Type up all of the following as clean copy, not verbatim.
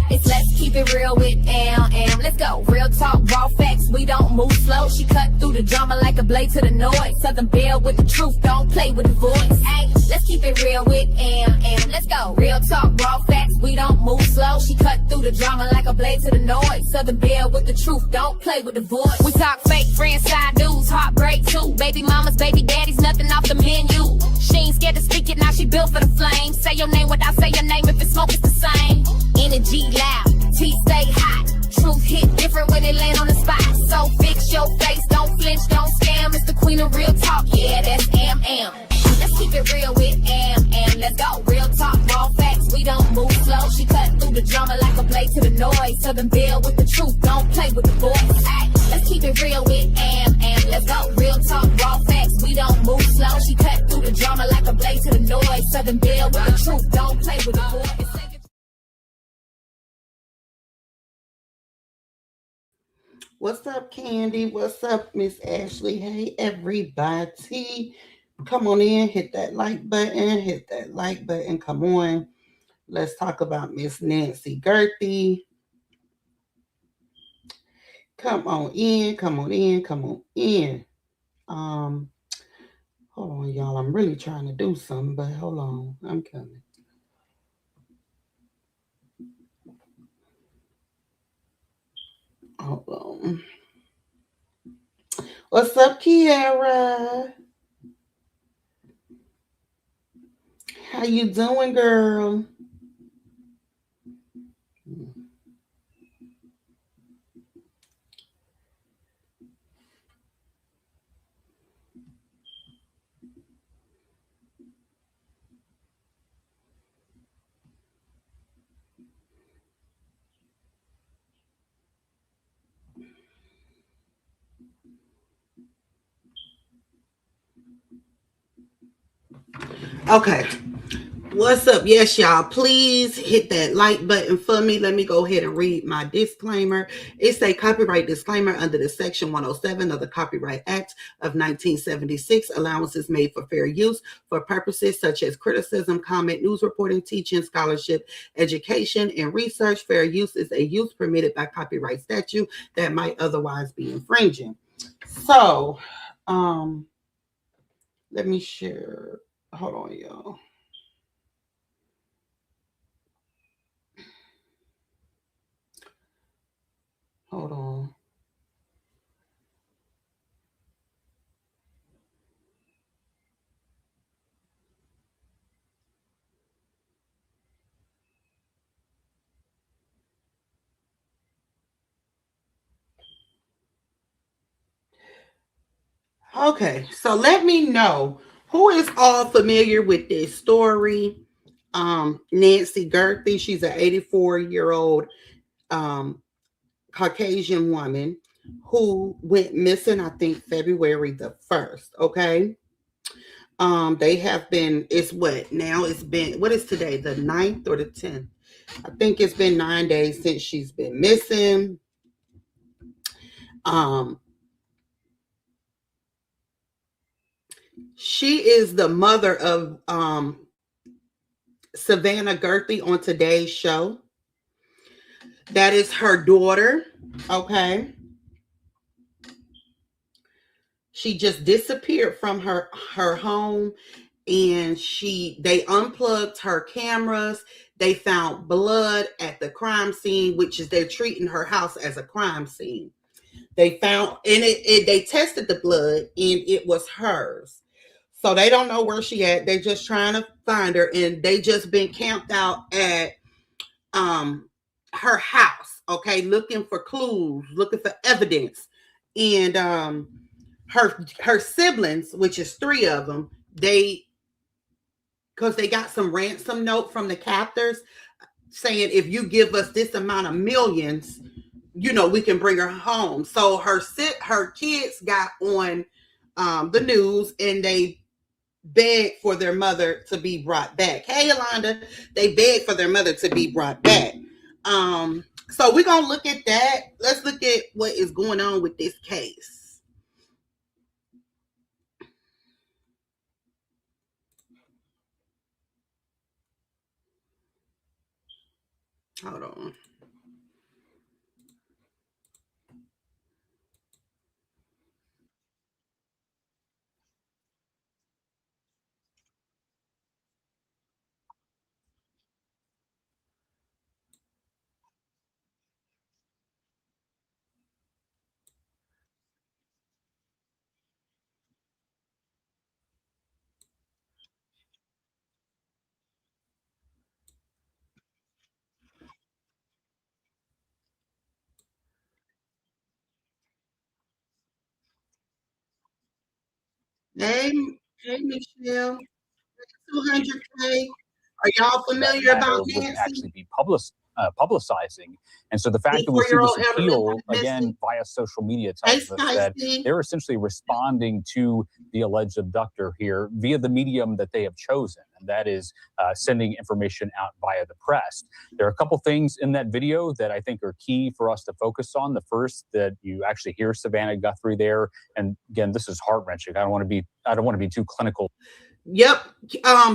It's let's keep it real with Am. Let's go. Real talk, raw facts. We don't move slow. She cut through the drama like a blade to the noise. Southern Belle with the truth. Don't play with the voice. Ay, let's keep it real with Am. Let's go. Real talk, raw facts. We don't move slow. She cut through the drama like a blade to the noise. Southern Belle with the truth. Don't play with the voice. We talk fake friends, side dudes, heartbreak too. Baby mamas, baby daddies, nothing off the menu. She ain't scared to speak it, now she built for the flame. Say your name without say your name, if it's smoke, it's the same. Energy loud, tea stay hot. Truth hit different when it land on the spot. So fix your face, don't flinch, don't scam. It's the queen of real talk, yeah, that's Am. Let's keep it real with Am. Let's go. Real talk, raw facts, we don't move slow. She cut through the drama like a blade to the noise. Southern Belle with the truth, don't play with the voice. Ay, let's keep it real with Am. Let's go. Real talk, raw facts, we don't move slow. She cut through the drama like a blade to the noise. Southern Belle with the truth, don't play with the voice. What's up, Candy? What's up, Miss Ashley? Hey, everybody. Come on in, hit that like button, Come on. Let's talk about Miss Nancy Gerthy. Come on in. Hold on, y'all. I'm really trying to do something, but hold on. I'm coming. Hold on. What's up, Kiara? How you doing, girl? Okay. What's up? Yes, y'all. Please hit that like button for me. Let me go ahead and read my disclaimer. It's a copyright disclaimer under the Section 107 of the Copyright Act of 1976. Allowances made for fair use for purposes such as criticism, comment, news reporting, teaching, scholarship, education, and research. Fair use is a use permitted by copyright statute that might otherwise be infringing. So, let me share. Hold on, y'all. Hold on. Okay, so let me know who is all familiar with this story. Nancy Gerthy, she's an 84-year-old Caucasian woman who went missing, I think, February the 1st. Okay. They have been, it's what now? It's been, what is today? The 9th or the 10th? I think it's been 9 days since she's been missing. She is the mother of Savannah Gerthy on today's show. That is her daughter. Okay. She just disappeared from her home, and they unplugged her cameras. They found blood at the crime scene, which is they're treating her house as a crime scene. They found, and they tested the blood, and it was hers. So they don't know where she at. They're just trying to find her, and they just been camped out at her house, okay, looking for clues, looking for evidence. And her siblings, which is 3 of them, because they got some ransom note from the captors saying, if you give us this amount of millions, we can bring her home. So her kids got on the news, and they begged for their mother to be brought back. Hey, Yolanda, they begged for their mother to be brought back. So we're going to look at that. Let's look at what is going on with this case. Hold on. Hey, hey, Michelle. 200K. Are y'all That familiar matter about would Nancy? actually be publicizing. And so the fact The that we see 4-year-old this elderly appeal woman again missing. via social media Hey, tells us that Spicy. they're essentially responding to the alleged abductor here via the medium that they have chosen, and that is sending information out via the press. There are a couple things in that video that I think are key for us to focus on. The first, that you actually hear Savannah Guthrie there, and again, this is heart wrenching. I don't want to be too clinical. Yep.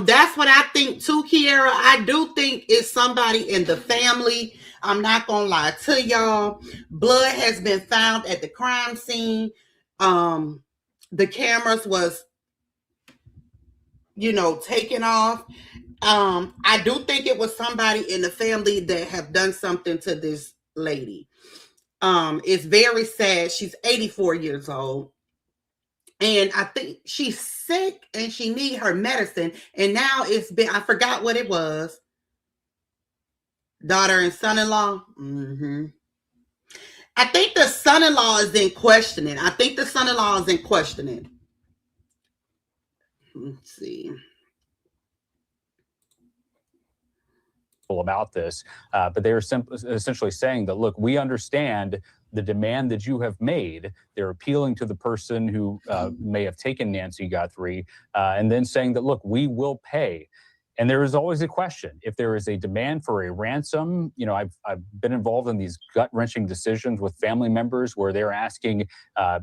That's what I think too, Kiera. I do think it's somebody in the family. I'm not gonna lie to y'all. Blood has been found at the crime scene. The cameras was, taken off. I do think it was somebody in the family that have done something to this lady. It's very sad. She's 84 years old. And I think she's sick and she need her medicine. And now I forgot what it was. Daughter and son-in-law. Mm-hmm. I think the son-in-law is in questioning. Let's see. About this, but they were essentially saying that, look, we understand the demand that you have made. They're appealing to the person who may have taken Nancy Guthrie, and then saying that, look, we will pay. And there is always a question. If there is a demand for a ransom, I've been involved in these gut-wrenching decisions with family members where they're asking,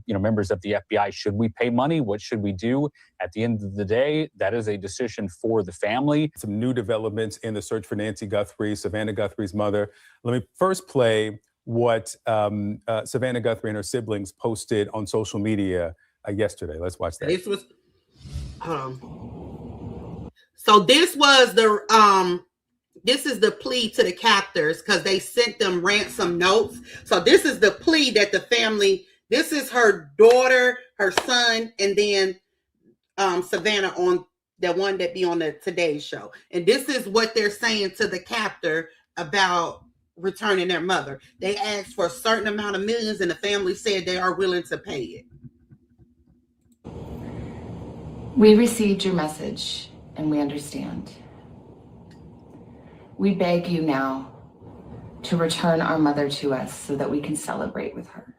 members of the FBI, should we pay money? What should we do? At the end of the day, that is a decision for the family. Some new developments in the search for Nancy Guthrie, Savannah Guthrie's mother. Let me first play what Savannah Guthrie and her siblings posted on social media yesterday. Let's watch that. This was, so this was this is the plea to the captors because they sent them ransom notes. So this is the plea that the family, this is her daughter, her son, and then Savannah on the one that be on the Today Show. And this is what they're saying to the captor about returning their mother. They asked for a certain amount of millions and the family said they are willing to pay it. We received your message and we understand. We beg you now to return our mother to us so that we can celebrate with her.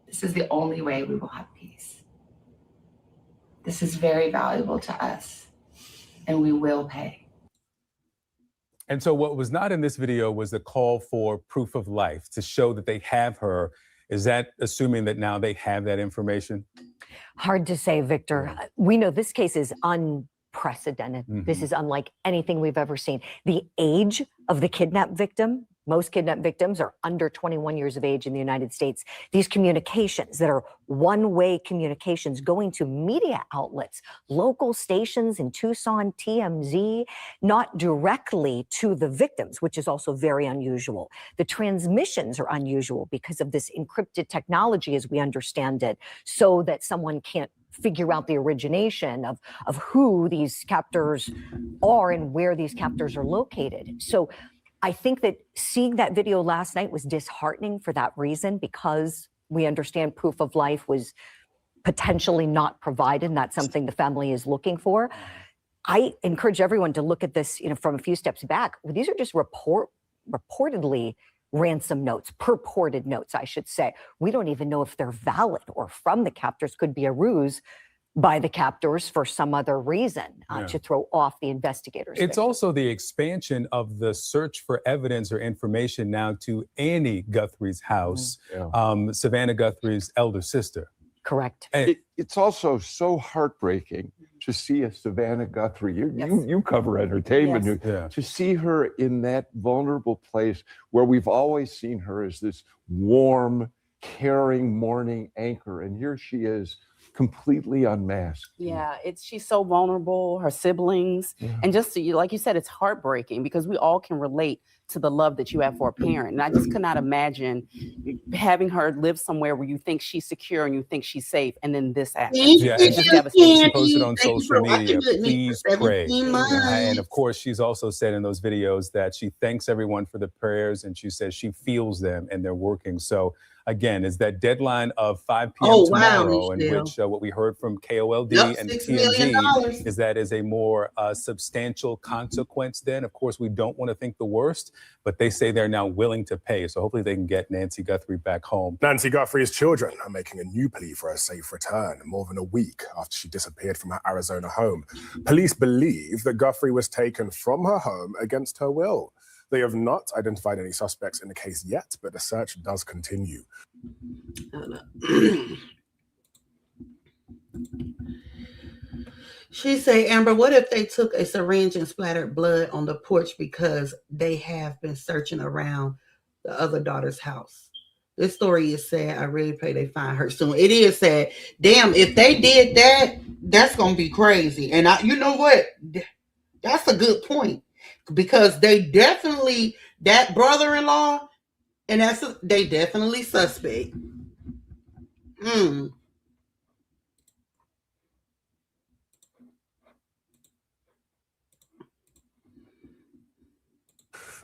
This is the only way we will have peace. This is very valuable to us and we will pay. And so what was not in this video was the call for proof of life to show that they have her. Is that assuming that now they have that information? Hard to say, Victor. We know this case is unprecedented. This is unlike anything we've ever seen. The age of the kidnapped victim, most kidnapped victims are under 21 years of age in the United States. These communications that are one-way communications going to media outlets, local stations in Tucson, TMZ, not directly to the victims, which is also very unusual. The transmissions are unusual because of this encrypted technology, as we understand it, so that someone can't figure out the origination of who these captors are and where these captors are located. So I think that seeing that video last night was disheartening for that reason, because we understand proof of life was potentially not provided, and that's something the family is looking for. I encourage everyone to look at this, from a few steps back. These are just reportedly ransom notes, purported notes, I should say. We don't even know if they're valid or from the captors. Could be a ruse by the captors for some other reason to throw off the investigators. It's also the expansion of the search for evidence or information now to Annie Guthrie's house, Savannah Guthrie's elder sister. Correct. It's also so heartbreaking to see a Savannah Guthrie. You cover entertainment news. Yeah. To see her in that vulnerable place where we've always seen her as this warm, caring morning anchor, and here she is, completely unmasked. Yeah, she's so vulnerable, her siblings, and just like you said, it's heartbreaking because we all can relate to the love that you have for a parent. And I just could not imagine having her live somewhere where you think she's secure and you think she's safe, and then this happens. Yeah, It's just devastating. she posted on social media, please pray. And of course, she's also said in those videos that she thanks everyone for the prayers, and she says she feels them and they're working. So again, it's that deadline of 5 p.m. tomorrow, in which what we heard from KOLD and TMZ is that is a more substantial consequence then. Of course, we don't want to think the worst, but they say they're now willing to pay. So hopefully they can get Nancy Guthrie back home. Nancy Guthrie's children are making a new plea for a safe return more than a week after she disappeared from her Arizona home. Police believe that Guthrie was taken from her home against her will. They have not identified any suspects in the case yet, but the search does continue. She say, Amber, what if they took a syringe and splattered blood on the porch because they have been searching around the other daughter's house? This story is sad. I really pray they find her soon. It is sad. Damn, if they did that, that's going to be crazy. And you know what? That's a good point. Because they definitely, that brother-in-law, and they definitely suspect.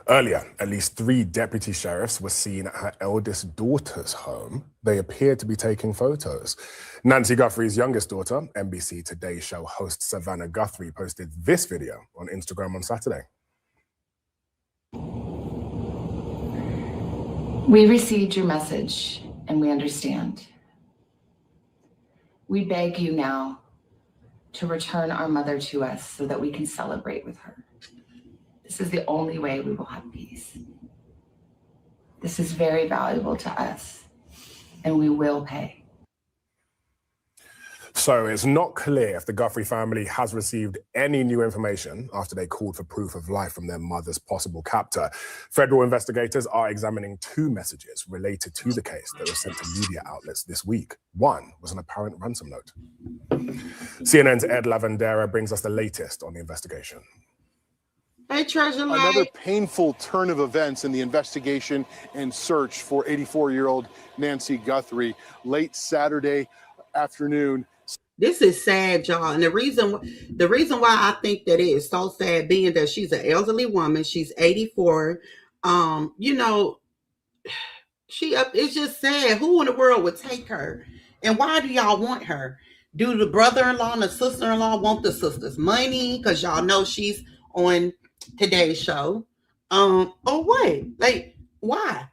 Earlier, at least 3 deputy sheriffs were seen at her eldest daughter's home. They appeared to be taking photos. Nancy Guthrie's youngest daughter, NBC Today show host Savannah Guthrie, posted this video on Instagram on Saturday. We received your message and we understand. We beg you now to return our mother to us so that we can celebrate with her. This is the only way we will have peace. This is very valuable to us and we will pay. So it's not clear if the Guthrie family has received any new information after they called for proof of life from their mother's possible captor. Federal investigators are examining 2 messages related to the case that were sent to media outlets this week. One was an apparent ransom note. CNN's Ed Lavandera brings us the latest on the investigation. Hey, Treasure Light. Another painful turn of events in the investigation and search for 84-year-old Nancy Guthrie. Late Saturday afternoon. This is sad, y'all. And the reason why I think that it is so sad, being that she's an elderly woman, she's 84. You know, it's just sad. Who in the world would take her? And why do y'all want her? Do the brother-in-law and the sister-in-law want the sister's money? Because y'all know she's on Today's show. Or what? Like, why?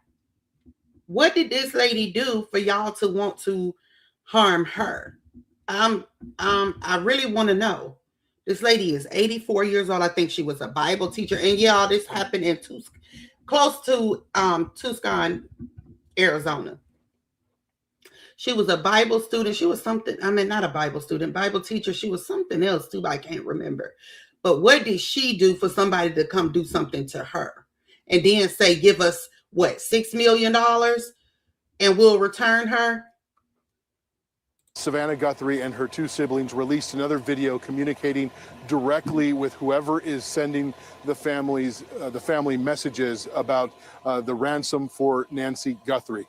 What did this lady do for y'all to want to harm her? I really want to know. This lady is 84 years old. I think she was a Bible teacher. And y'all, this happened in close to Tucson, Arizona. She was a Bible student. She was something, not a Bible student, Bible teacher. She was something else too, but I can't remember. But what did she do for somebody to come do something to her? And then say, give us, what, $6 million and we'll return her? Savannah Guthrie and her 2 siblings released another video communicating directly with whoever is sending the family messages about the ransom for Nancy Guthrie.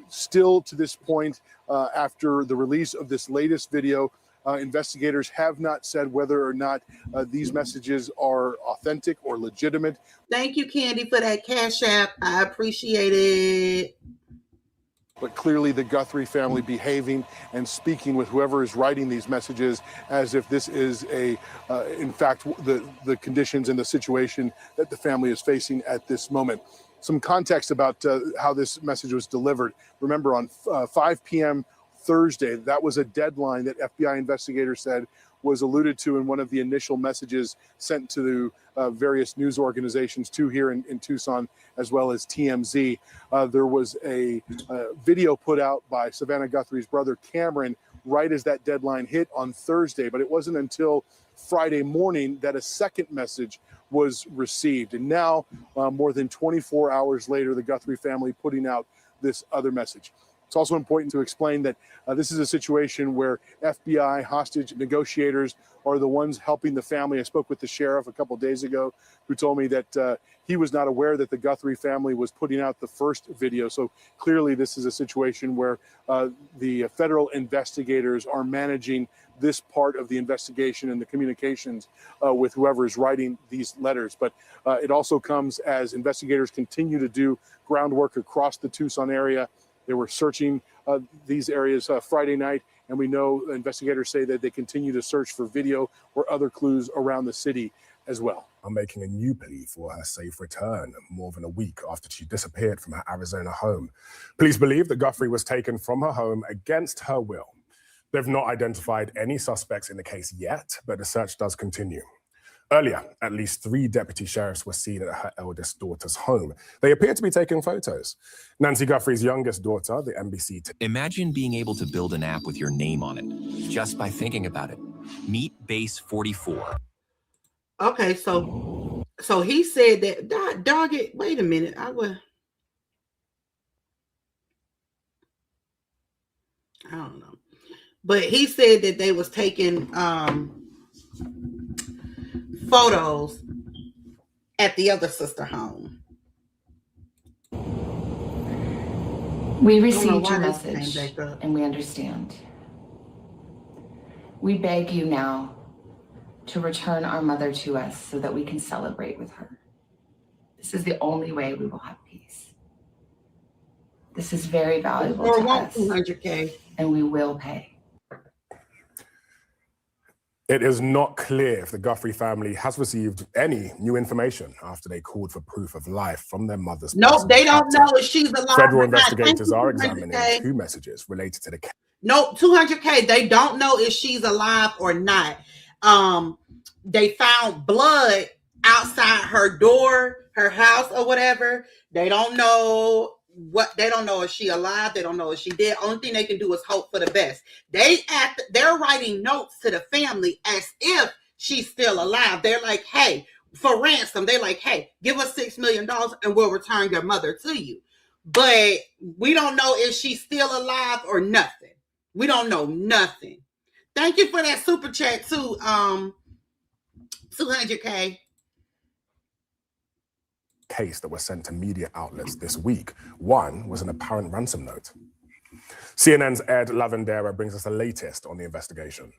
Still to this point, after the release of this latest video, investigators have not said whether or not these messages are authentic or legitimate. Thank you, Candy, for that Cash App. I appreciate it. But clearly the Guthrie family behaving and speaking with whoever is writing these messages as if this is in fact, the conditions and the situation that the family is facing at this moment. Some context about how this message was delivered. Remember, on 5 p.m. Thursday, that was a deadline that FBI investigators said was alluded to in one of the initial messages sent to various news organizations, two here in Tucson, as well as TMZ. There was a video put out by Savannah Guthrie's brother, Cameron, right as that deadline hit on Thursday, but it wasn't until Friday morning that a second message was received. And now, more than 24 hours later, the Guthrie family putting out this other message. It's also important to explain that this is a situation where FBI hostage negotiators are the ones helping the family. I spoke with the sheriff a couple days ago who told me that he was not aware that the Guthrie family was putting out the first video. So clearly this is a situation where the federal investigators are managing this part of the investigation and the communications with whoever is writing these letters. But it also comes as investigators continue to do groundwork across the Tucson area. They were searching these areas Friday night, and we know investigators say that they continue to search for video or other clues around the city as well. I'm making a new plea for her safe return more than a week after she disappeared from her Arizona home. Police believe that Guthrie was taken from her home against her will. They've not identified any suspects in the case yet, but the search does continue. Earlier, at least 3 deputy sheriffs were seen at her eldest daughter's home. They appear to be taking photos. Nancy Guthrie's youngest daughter, the NBC. Imagine being able to build an app with your name on it, just by thinking about it. Meet Base 44. Okay, so he said that, dog it, wait a minute, I don't know. But he said that they was taking photos at the other sister home. We received your message and we understand. We beg you now to return our mother to us so that we can celebrate with her. This is the only way we will have peace. This is very valuable to us, 200K. and we will pay. It is not clear if the Guthrie family has received any new information after they called for proof of life from their mother's. Nope, they don't know if she's alive. Federal investigators are examining 2 messages related to the case. Nope, 200K. They don't know if she's alive or not. They found blood outside her door, her house, or whatever. They don't know they don't know if she alive. They don't know if she dead. Only thing they can do is hope for the best. They're writing notes to the family as if she's still alive. They're like, hey, for ransom. They're like, hey, give us $6 million and we'll return your mother to you. But we don't know if she's still alive or nothing. We don't know nothing. Thank you for that super chat too. 200K. Case that was sent to media outlets this week. One was an apparent ransom note. CNN's Ed Lavandera brings us the latest on the investigation.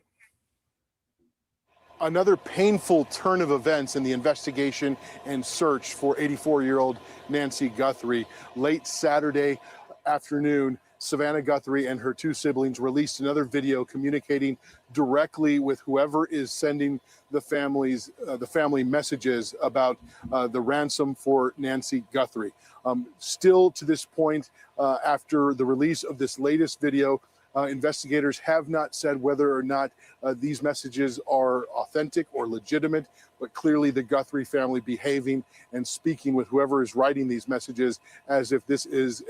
Another painful turn of events in the investigation and search for 84-year-old Nancy Guthrie. Late Saturday afternoon, Savannah Guthrie and her 2 siblings released another video communicating directly with whoever is sending the family messages about the ransom for Nancy Guthrie. Still to this point, after the release of this latest video, investigators have not said whether or not these messages are authentic or legitimate, but clearly the Guthrie family behaving and speaking with whoever is writing these messages as if this is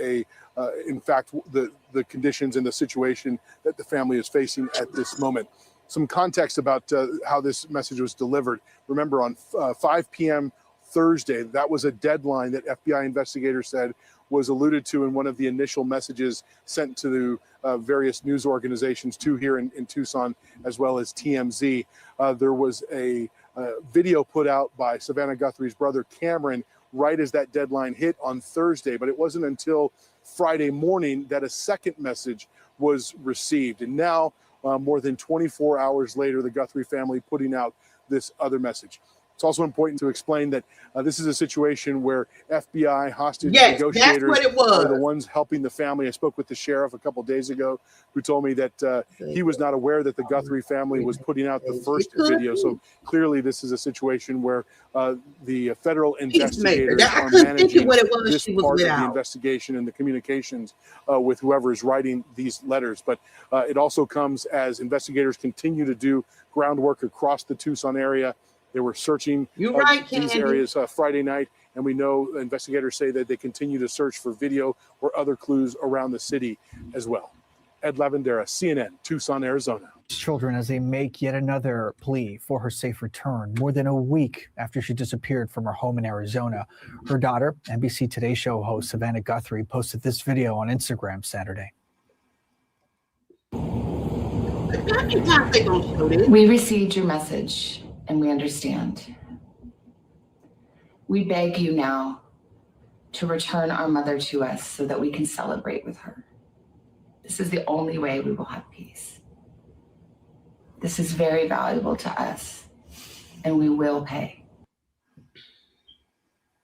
in fact, the conditions and the situation that the family is facing at this moment. Some context about how this message was delivered. Remember, on 5 p.m. Thursday, that was a deadline that FBI investigators said was alluded to in one of the initial messages sent to various news organizations, 2 here in Tucson, as well as TMZ. There was a video put out by Savannah Guthrie's brother, Cameron, right as that deadline hit on Thursday, but it wasn't until Friday morning that a second message was received. And now, more than 24 hours later, the Guthrie family putting out this other message. It's also important to explain that this is a situation where FBI hostage negotiators are the ones helping the family. I spoke with the sheriff a couple days ago who told me that he was not aware that the Guthrie family was putting out the first video. So clearly this is a situation where the federal investigators are managing this part of the investigation and the communications with whoever is writing these letters. But it also comes as investigators continue to do groundwork across the Tucson area. They were searching You're right, these Candy. areas Friday night, and we know investigators say that they continue to search for video or other clues around the city as well. Ed Lavandera, CNN, Tucson, Arizona. Children as they make yet another plea for her safe return more than a week after she disappeared from her home in Arizona. Her daughter, NBC Today Show host Savannah Guthrie, posted this video on Instagram Saturday. We received your message and we understand. We beg you now to return our mother to us so that we can celebrate with her. This is the only way we will have peace. This is very valuable to us, and we will pay.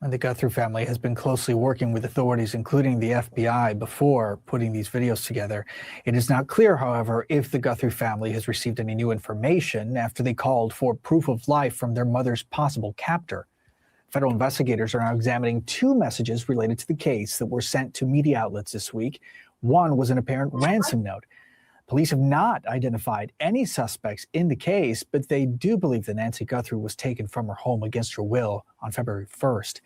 And the Guthrie family has been closely working with authorities, including the FBI, before putting these videos together. It is not clear, however, if the Guthrie family has received any new information after they called for proof of life from their mother's possible captor. Federal investigators are now examining 2 messages related to the case that were sent to media outlets this week. One was an apparent ransom note. Police have not identified any suspects in the case, but they do believe that Nancy Guthrie was taken from her home against her will on February 1st.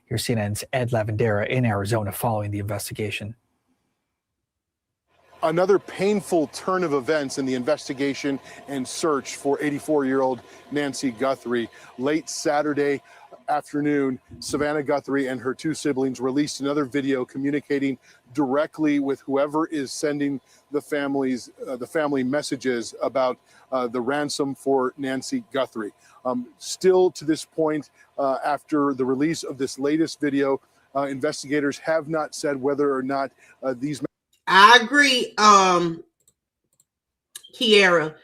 Here's CNN's Ed Lavandera in Arizona following the investigation. Another painful turn of events in the investigation and search for 84-year-old Nancy Guthrie. Late Saturday afternoon, Savannah Guthrie and her 2 siblings released another video communicating directly with whoever is sending the family messages about the ransom for Nancy Guthrie. Still to this point, after the release of this latest video, investigators have not said whether or not these. I agree, Kiara.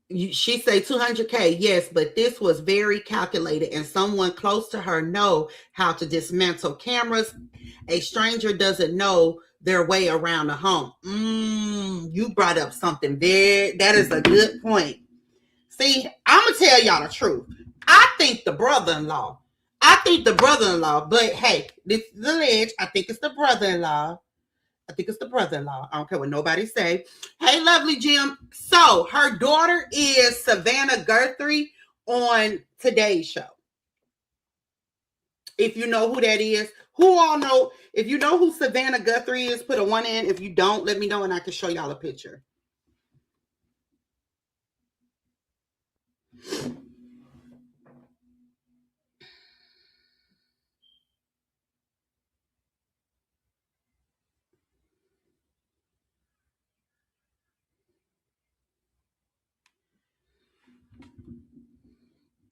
She say 200K, yes, but this was very calculated, and someone close to her know how to dismantle cameras. A stranger doesn't know their way around the home. You brought up something that is a good point. See, I'm gonna tell y'all the truth. I think the brother-in-law, but hey, this is alleged. I think it's the brother-in-law. I don't care what nobody say. Hey, lovely Jim. So her daughter is Savannah Guthrie on Today's Show. If you know who that is, who all know? If you know who Savannah Guthrie is, put a 1 in. If you don't, let me know and I can show y'all a picture.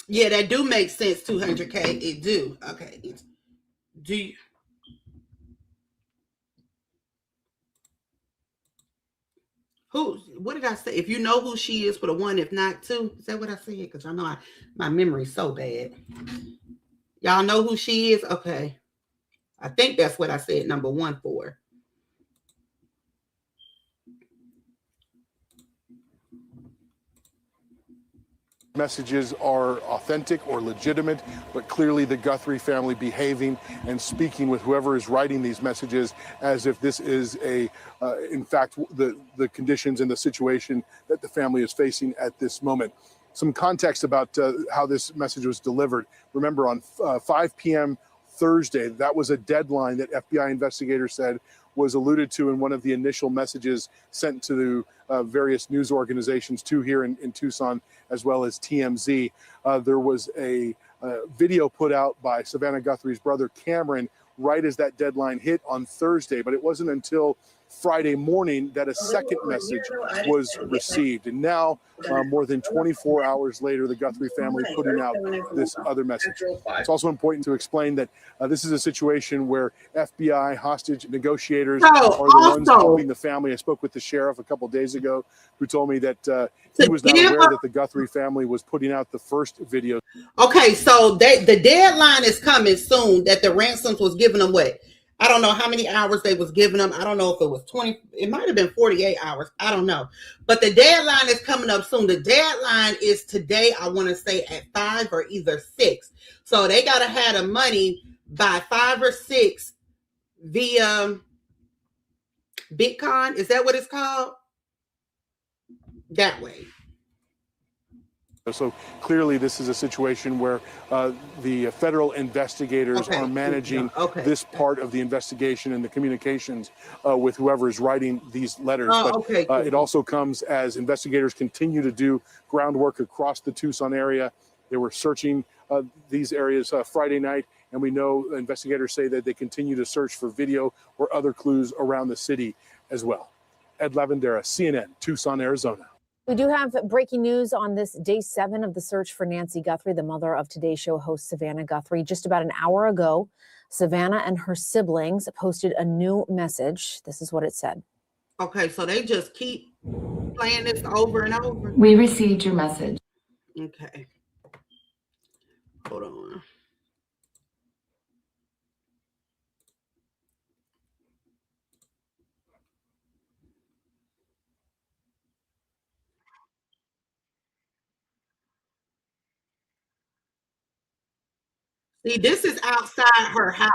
Yeah, that do make sense. 200K, it do. Okay, do you? Who? What did I say? If you know who she is, put a 1. If not, 2. Is that what I said? Because I know my memory's so bad. Y'all know who she is? Okay, I think that's what I said. Number 1 for. Messages are authentic or legitimate, but clearly the Guthrie family behaving and speaking with whoever is writing these messages as if this is in fact, the conditions and the situation that the family is facing at this moment. Some context about how this message was delivered. Remember, on 5 p.m. Thursday, that was a deadline that FBI investigators said was alluded to in one of the initial messages sent to various news organizations, 2 here in Tucson, as well as TMZ. There was a video put out by Savannah Guthrie's brother, Cameron, right as that deadline hit on Thursday, but it wasn't until Friday morning that a second message was received. And now, more than 24 hours later, the Guthrie family putting out this other message. It's also important to explain that this is a situation where FBI hostage negotiators are the ones helping the family. I spoke with the sheriff a couple of days ago who told me that he was not aware that the Guthrie family was putting out the first video. Okay, so the deadline is coming soon that the ransoms was giving them what? I don't know how many hours they was giving them. I don't know if it was 20. It might have been 48 hours. I don't know. But the deadline is coming up soon. The deadline is today, I want to say at 5 or either 6. So they got to have the money by 5 or 6 via Bitcoin. Is that what it's called? That way. So clearly this is a situation where the federal investigators are managing this part of the investigation and the communications with whoever is writing these letters. But it also comes as investigators continue to do groundwork across the Tucson area. They were searching these areas Friday night, and we know investigators say that they continue to search for video or other clues around the city as well. Ed Lavandera, CNN, Tucson, Arizona. We do have breaking news on this day 7 of the search for Nancy Guthrie, the mother of Today Show host Savannah Guthrie. Just about an hour ago, Savannah and her siblings posted a new message. This is what it said. Okay, so they just keep playing this over and over. We received your message. Okay. Hold on. See, this is outside her house.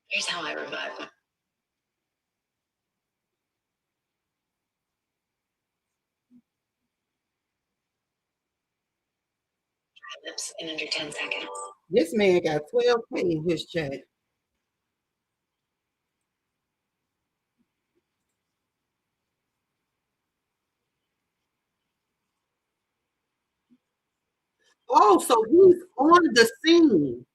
Here's how I revive them. Dry lips in under 10 seconds. This man got 12K in his chat. Oh, so he's on the scene.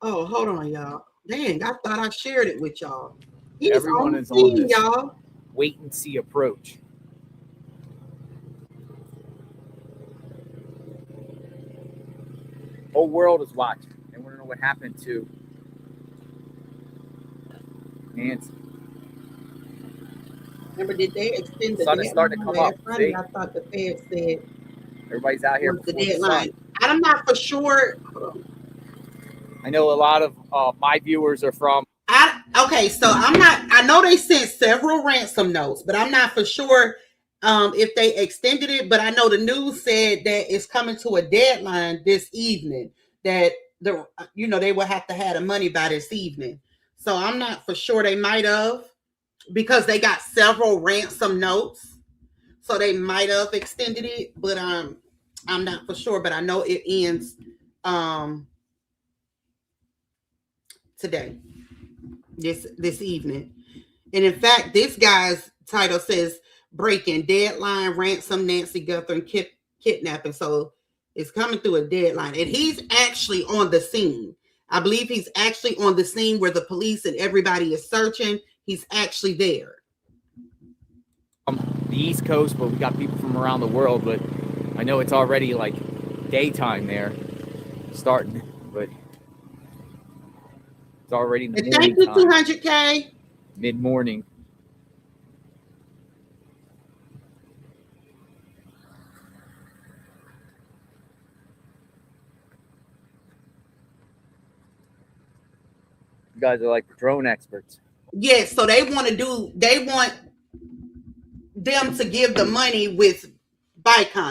Oh, hold on, y'all. Dang, I thought I shared it with y'all. He's Everyone on is the scene, on this y'all. wait and see approach. Whole world is watching. They want to know what happened to Nancy. Remember, did they extend the Sun is starting to come up. Friday? See? I thought the Fed said Everybody's out here was the before the deadline. sun. And I'm not for sure. I know a lot of my viewers are from. Okay, so I know they sent several ransom notes, but I'm not for sure if they extended it. But I know the news said that it's coming to a deadline this evening, that they will have to have the money by this evening. So I'm not for sure. They might have, because they got several ransom notes, so they might have extended it, but I'm not for sure. But I know it ends today, this evening. And in fact, this guy's title says breaking deadline, ransom, Nancy Guthrie kidnapping. So it's coming through a deadline, and he's actually on the scene. I believe he's actually on the scene where the police and everybody is searching. He's actually there. The East Coast, but we got people from around the world. But I know it's already like daytime there, starting, but it's already in the morning. Thank you, 200K. Mid-morning. You guys are like drone experts. Yes, so they want them to give the money with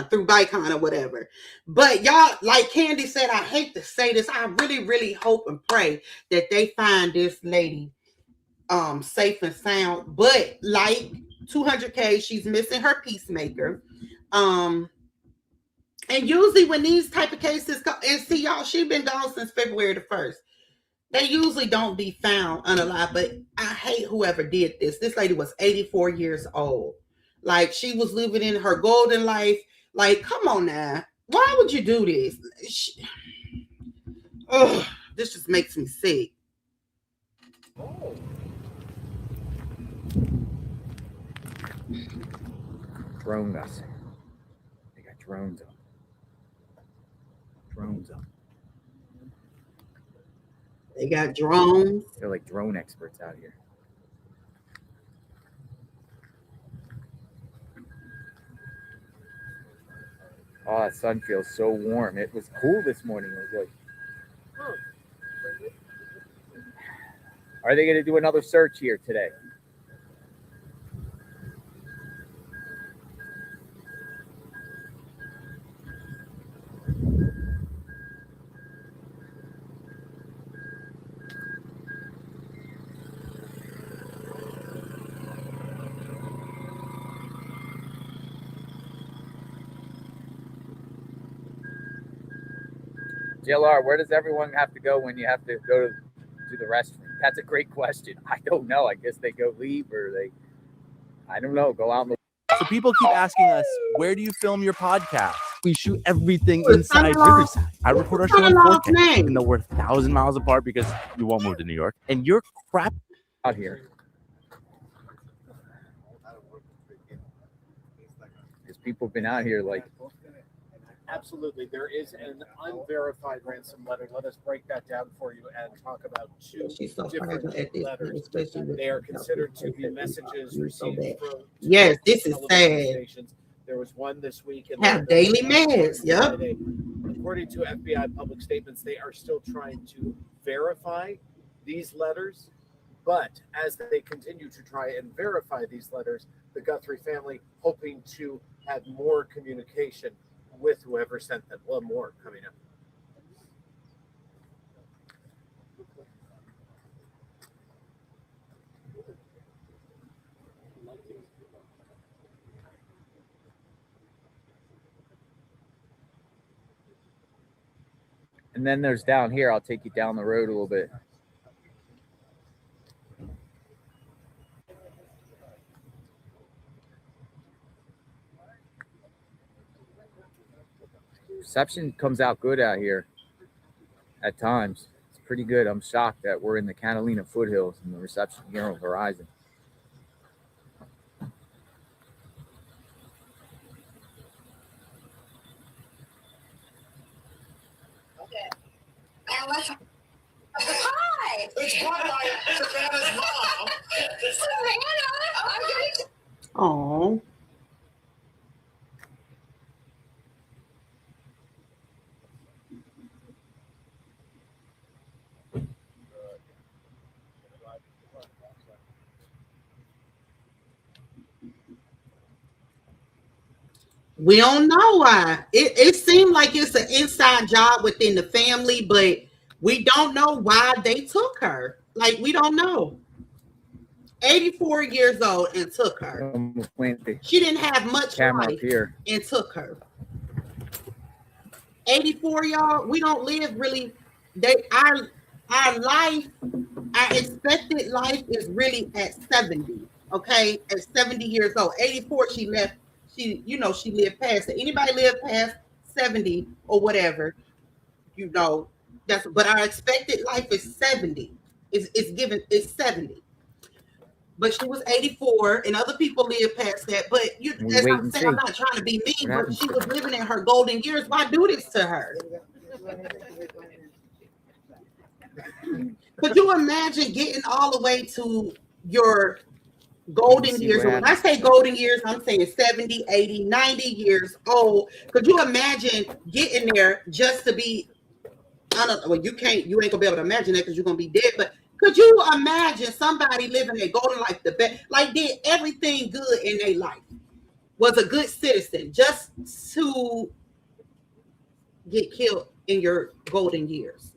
through Bicon or whatever. But y'all, like Candy said, I hate to say this, I really, really hope and pray that they find this lady safe and sound. But like 200K, she's missing her peacemaker. And usually when these type of cases come, and see y'all, she's been gone since February the 1st. They usually don't be found unalive, but I hate whoever did this. This lady was 84 years old. Like, she was living in her golden life. Like, come on now. Why would you do this? This just makes me sick. Drone us. They got drones up. Drones up. They got drones. They're like drone experts out here. Oh, that sun feels so warm. It was cool this morning. It was like, are they going to do another search here today? JLR, where does everyone have to go when you have to go to the restroom? That's a great question. I don't know. I guess they go leave or they, I don't know, go out. So people keep asking us, where do you film your podcast? We shoot everything inside Riverside. I record our show in 4K, even though we're 1,000 miles apart because we won't move to New York. And you're crap out here. Because people have been out here like, absolutely. There is an unverified ransom letter. Let us break that down for you and talk about two different letters. They are considered to be messages received from yes, this is sad. Stations. There was one this week. And have daily mass. Yep. According to FBI public statements, they are still trying to verify these letters. But as they continue to try and verify these letters, the Guthrie family hoping to have more communication with whoever sent them. Well, more coming up. and then there's down here. I'll take you down the road a little bit. Reception comes out good out here at times. It's pretty good. I'm shocked that we're in the Catalina foothills and the reception here on Verizon. Hi! It's brought by Savannah's mom. Savannah! Oh. We don't know why. It seemed like it's an inside job within the family, but we don't know why they took her. Like, we don't know. 84 years old and took her. She didn't have much life here and took her. 84, y'all. We don't live really. Our life, our expected life is really at 70. Okay, at 70 years old. 84, she left. She lived past it. Anybody live past 70 or whatever, but our expected life is 70. It's 70. But she was 84 and other people live past that. But as I'm saying, I'm not trying to be mean, but she was living in her golden years. Why do this to her? Could you imagine getting all the way to your golden years? When I say golden years, I'm saying 70, 80, 90 years old. Could you imagine getting there just to be, I don't know, well, you ain't gonna be able to imagine that because you're gonna be dead, but could you imagine somebody living their golden life the best, like did everything good in their life, was a good citizen, just to get killed in your golden years?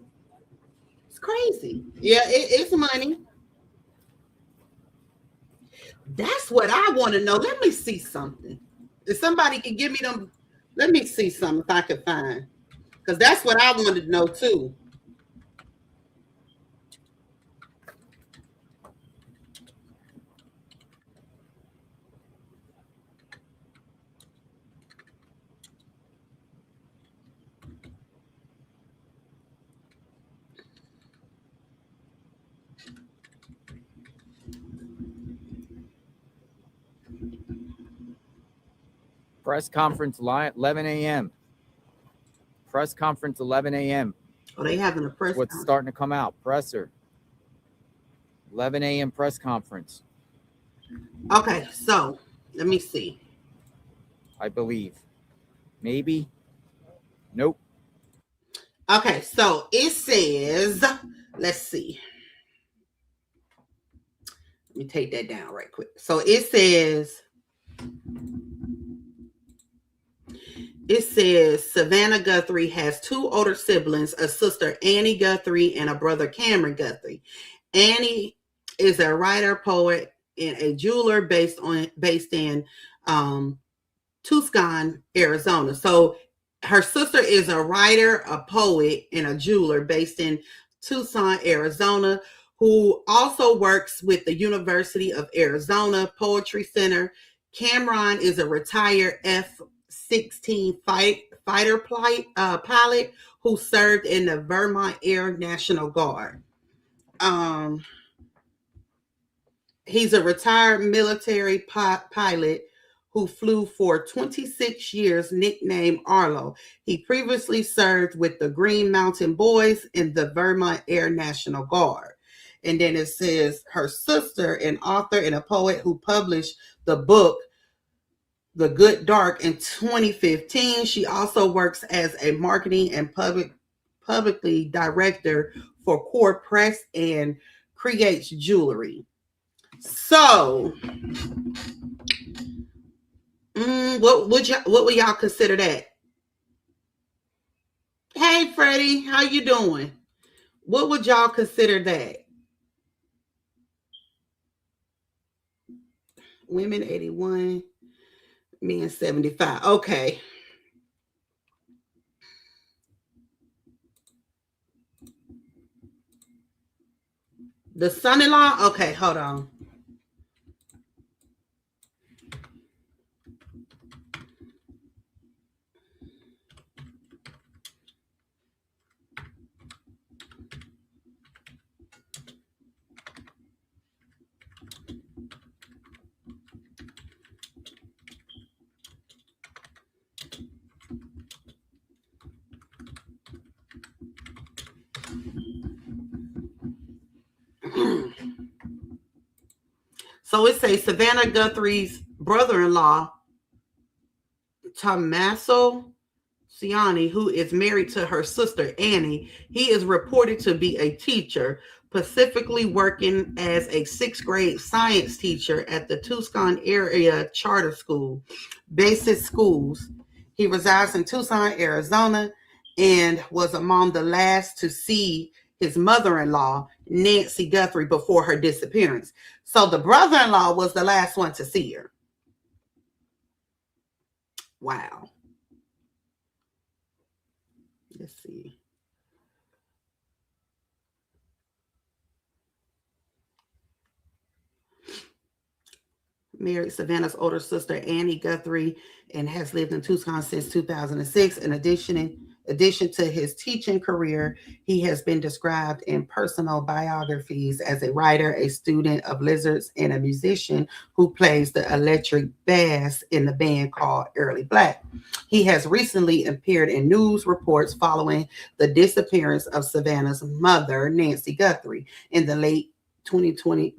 It's crazy. Yeah, it's money. That's what I want to know. Let me see something. If somebody can give me them, let me see something if I can find. Because that's what I wanted to know too. Press conference 11 a.m. Press conference 11 a.m. Oh, they having a press What's conference. starting to come out? Presser. 11 a.m. press conference. Okay, so let me see. I believe. Maybe. Nope. Okay, so it says, let's see. Let me take that down right quick. So it says Savannah Guthrie has two older siblings, a sister Annie Guthrie and a brother Cameron Guthrie. Annie is a writer, poet, and a jeweler based in Tucson, Arizona. So her sister is a writer, a poet, and a jeweler based in Tucson, Arizona, who also works with the University of Arizona Poetry Center. Cameron is a retired F-16 fighter pilot who served in the Vermont Air National Guard. He's a retired military pilot who flew for 26 years, nicknamed Arlo. He previously served with the Green Mountain Boys in the Vermont Air National Guard. And then it says her sister, an author and a poet who published the book The Good Dark in 2015. She also works as a marketing and publicly director for Core Press and creates jewelry. So, what would y'all consider that? Hey, Freddie, how you doing? What would y'all consider that? Women 81, men 75. Okay. The son-in-law? Okay, hold on. So it says Savannah Guthrie's brother-in-law, Tommaso Ciani, who is married to her sister Annie. He is reported to be a teacher, specifically working as a 6th grade science teacher at the Tucson area charter school, basic schools. He resides in Tucson, Arizona, and was among the last to see his mother-in-law, Nancy Guthrie, before her disappearance. So the brother-in-law was the last one to see her. Wow. Let's see. Married Savannah's older sister, Annie Guthrie, and has lived in Tucson since 2006. In addition to his teaching career, he has been described in personal biographies as a writer, a student of lizards, and a musician who plays the electric bass in the band called Early Black. He has recently appeared in news reports following the disappearance of Savannah's mother, Nancy Guthrie, in the late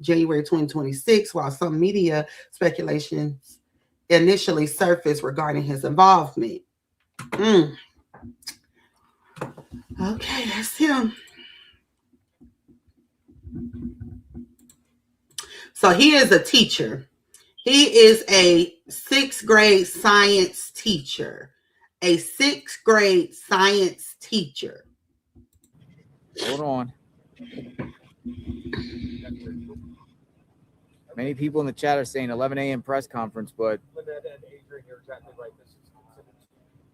January 2026, while some media speculations initially surfaced regarding his involvement. Okay, that's him. So he is a teacher. He is a 6th grade science teacher. A 6th grade science teacher. Hold on. Many people in the chat are saying 11 a.m. press conference, but Lynette and Adrian, you're exactly right. This is considered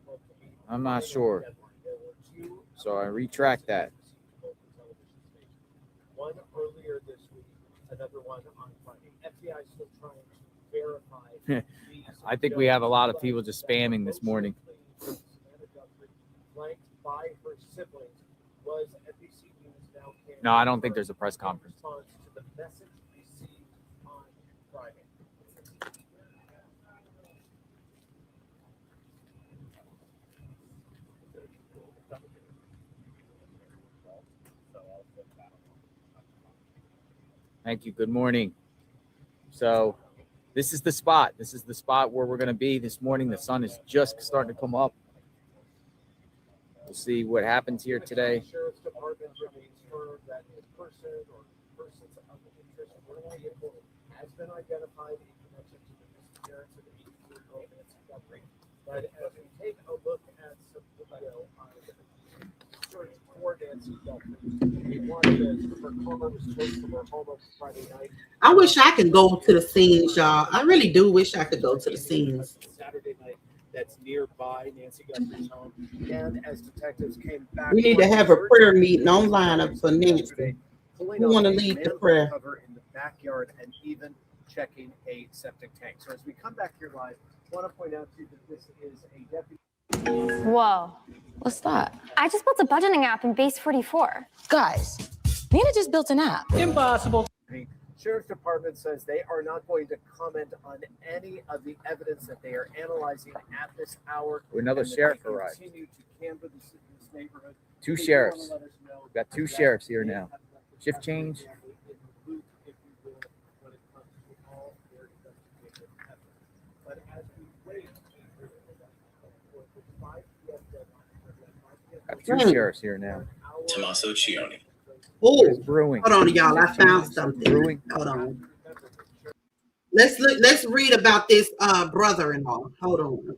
local media. I'm not sure. There were two So I retract that. local television stations. One earlier this week, another one on Friday. FBI is still trying to verify these. I think we have a lot of people just spamming this morning. Savannah Guthrie, flanked by her siblings, was NBC News now can No, I don't think there's a press conference. response to the message received on Friday. Thank you. Good morning. So this is the spot. This is the spot where we're going to be this morning. The sun is just starting to come up. We'll see what happens here today. Sheriff's Department remains firm that a person or persons of interest or vehicle has been identified in connection to the disappearance of 83-year-old Nancy Guthrie. But as we take a look at some video on search for Nancy Guthrie, we watch as her car was towed from her home on Friday night. I wish I could go to the scenes, y'all. I really do wish I could go to the scenes. Saturday night. That's nearby Nancy Guthrie's home. And as detectives came back, We need to have a prayer meeting online for Nancy. pulling Who off wanna a lead the manhole prayer? cover in the backyard and even checking a septic tank. So as we come back here live, I want to point out to you that this is a deputy. Whoa. What's that? I just built a budgeting app in Base 44. Guys, Nina just built an app. Impossible. The Sheriff's Department says they are not going to comment on any of the evidence that they are analyzing at this hour. Another and that sheriff they arrived. continue to canvass this neighborhood. Two They sheriffs. wanna let us know We've got two that sheriffs here they now. have left the Shift change. family in the loop, if you will, when it comes to all their investigative efforts. But as we wait to hear for the 5 p.m. deadline, Got two sheriffs here now. Tommaso Cioni. Oh, brewing. hold on, y'all. I found something. Brewing. Hold on. Let's look. Let's read about this brother-in-law. Hold on.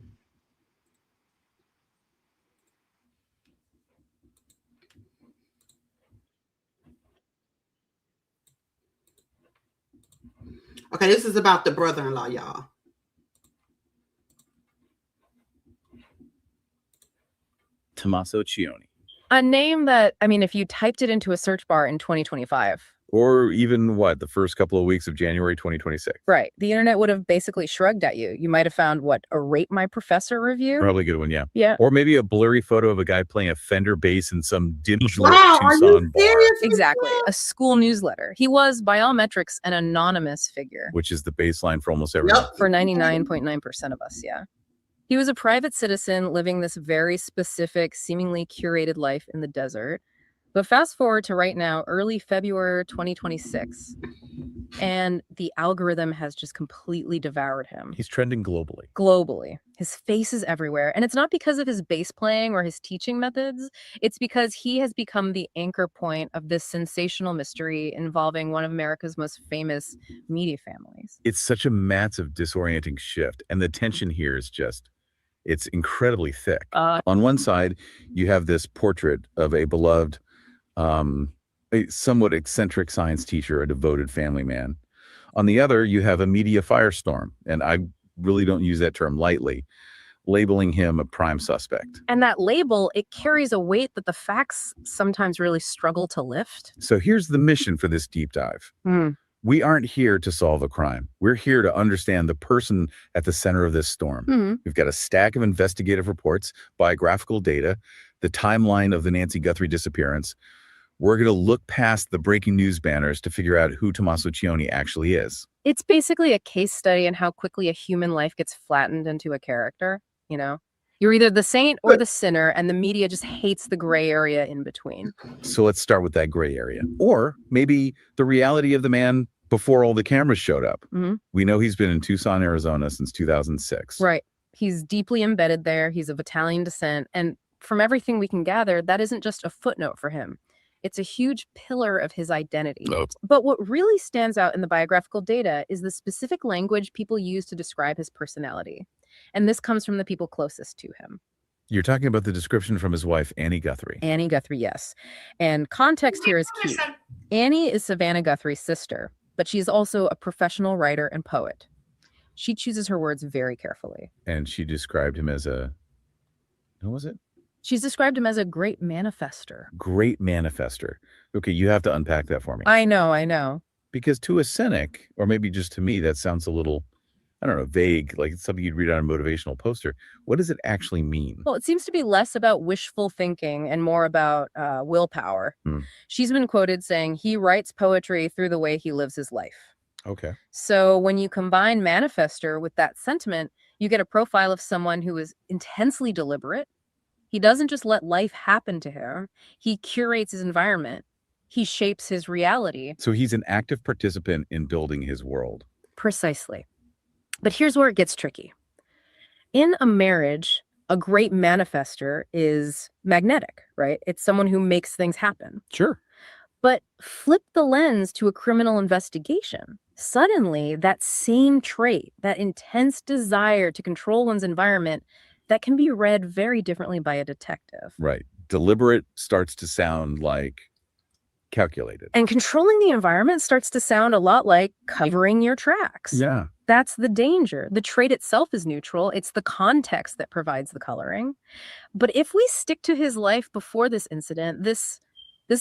Okay, this is about the brother-in-law, y'all. Tommaso Cioni. A name that, I mean, if you typed it into a search bar in 2025, Or even what, the first couple of weeks of January 2026. right, the internet would have basically shrugged at you. You might have found, what, a Rate My Professor review? Probably a good one, yeah. Yeah. Or maybe a blurry photo of a guy playing a Fender bass in some dimly lit Wow, are you Tucson bar, Exactly. A school newsletter. He was, by all metrics, an anonymous figure. which is the baseline for almost everyone. For 99.9% of us, yeah. He was a private citizen living this very specific, seemingly curated life in the desert. But fast forward to right now, early February 2026, and the algorithm has just completely devoured him. He's trending globally. Globally. His face is everywhere. And it's not because of his bass playing or his teaching methods. It's because he has become the anchor point of this sensational mystery involving one of America's most famous media families. It's such a massive disorienting shift. And the tension here is just, it's incredibly thick. On one side, you have this portrait of a beloved, a somewhat eccentric science teacher, a devoted family man. On the other, you have a media firestorm, and I really don't use that term lightly, labeling him a prime suspect. And that label, it carries a weight that the facts sometimes really struggle to lift. So here's the mission for this deep dive. We aren't here to solve a crime. We're here to understand the person at the center of this storm. We've got a stack of investigative reports, biographical data, the timeline of the Nancy Guthrie disappearance. We're going to look past the breaking news banners to figure out who Tommaso Cioni actually is. It's basically a case study in how quickly a human life gets flattened into a character, you know? You're either the saint or the sinner, and the media just hates the gray area in between. So let's start with that gray area. Or maybe the reality of the man before all the cameras showed up. We know he's been in Tucson, Arizona since 2006. Right. He's deeply embedded there. He's of Italian descent. And from everything we can gather, that isn't just a footnote for him. It's a huge pillar of his identity. But what really stands out in the biographical data is the specific language people use to describe his personality. And this comes from the people closest to him. You're talking about the description from his wife, Annie Guthrie. Annie Guthrie, yes. And context here is key. Annie is Savannah Guthrie's sister. but she is also a professional writer and poet. She chooses her words very carefully. And she described him as a, what was it? She's described him as a great manifester. Great manifester. Okay, you have to unpack that for me. I know. Because to a cynic, or maybe just to me, that sounds a little, I don't know, vague, like it's something you'd read on a motivational poster. What does it actually mean? Well, it seems to be less about wishful thinking and more about willpower. She's been quoted saying he writes poetry through the way he lives his life. Okay. So when you combine manifester with that sentiment, you get a profile of someone who is intensely deliberate. He doesn't just let life happen to him. He curates his environment. He shapes his reality. So he's an active participant in building his world. Precisely. But here's where it gets tricky. In a marriage, a great manifester is magnetic, right? It's someone who makes things happen. Sure. But flip the lens to a criminal investigation. Suddenly, that same trait, that intense desire to control one's environment, that can be read very differently by a detective. Right. Deliberate starts to sound like calculated. And controlling the environment starts to sound a lot like covering your tracks. Yeah. That's the danger. The trait itself is neutral. It's the context that provides the coloring. But if we stick to his life before this incident, this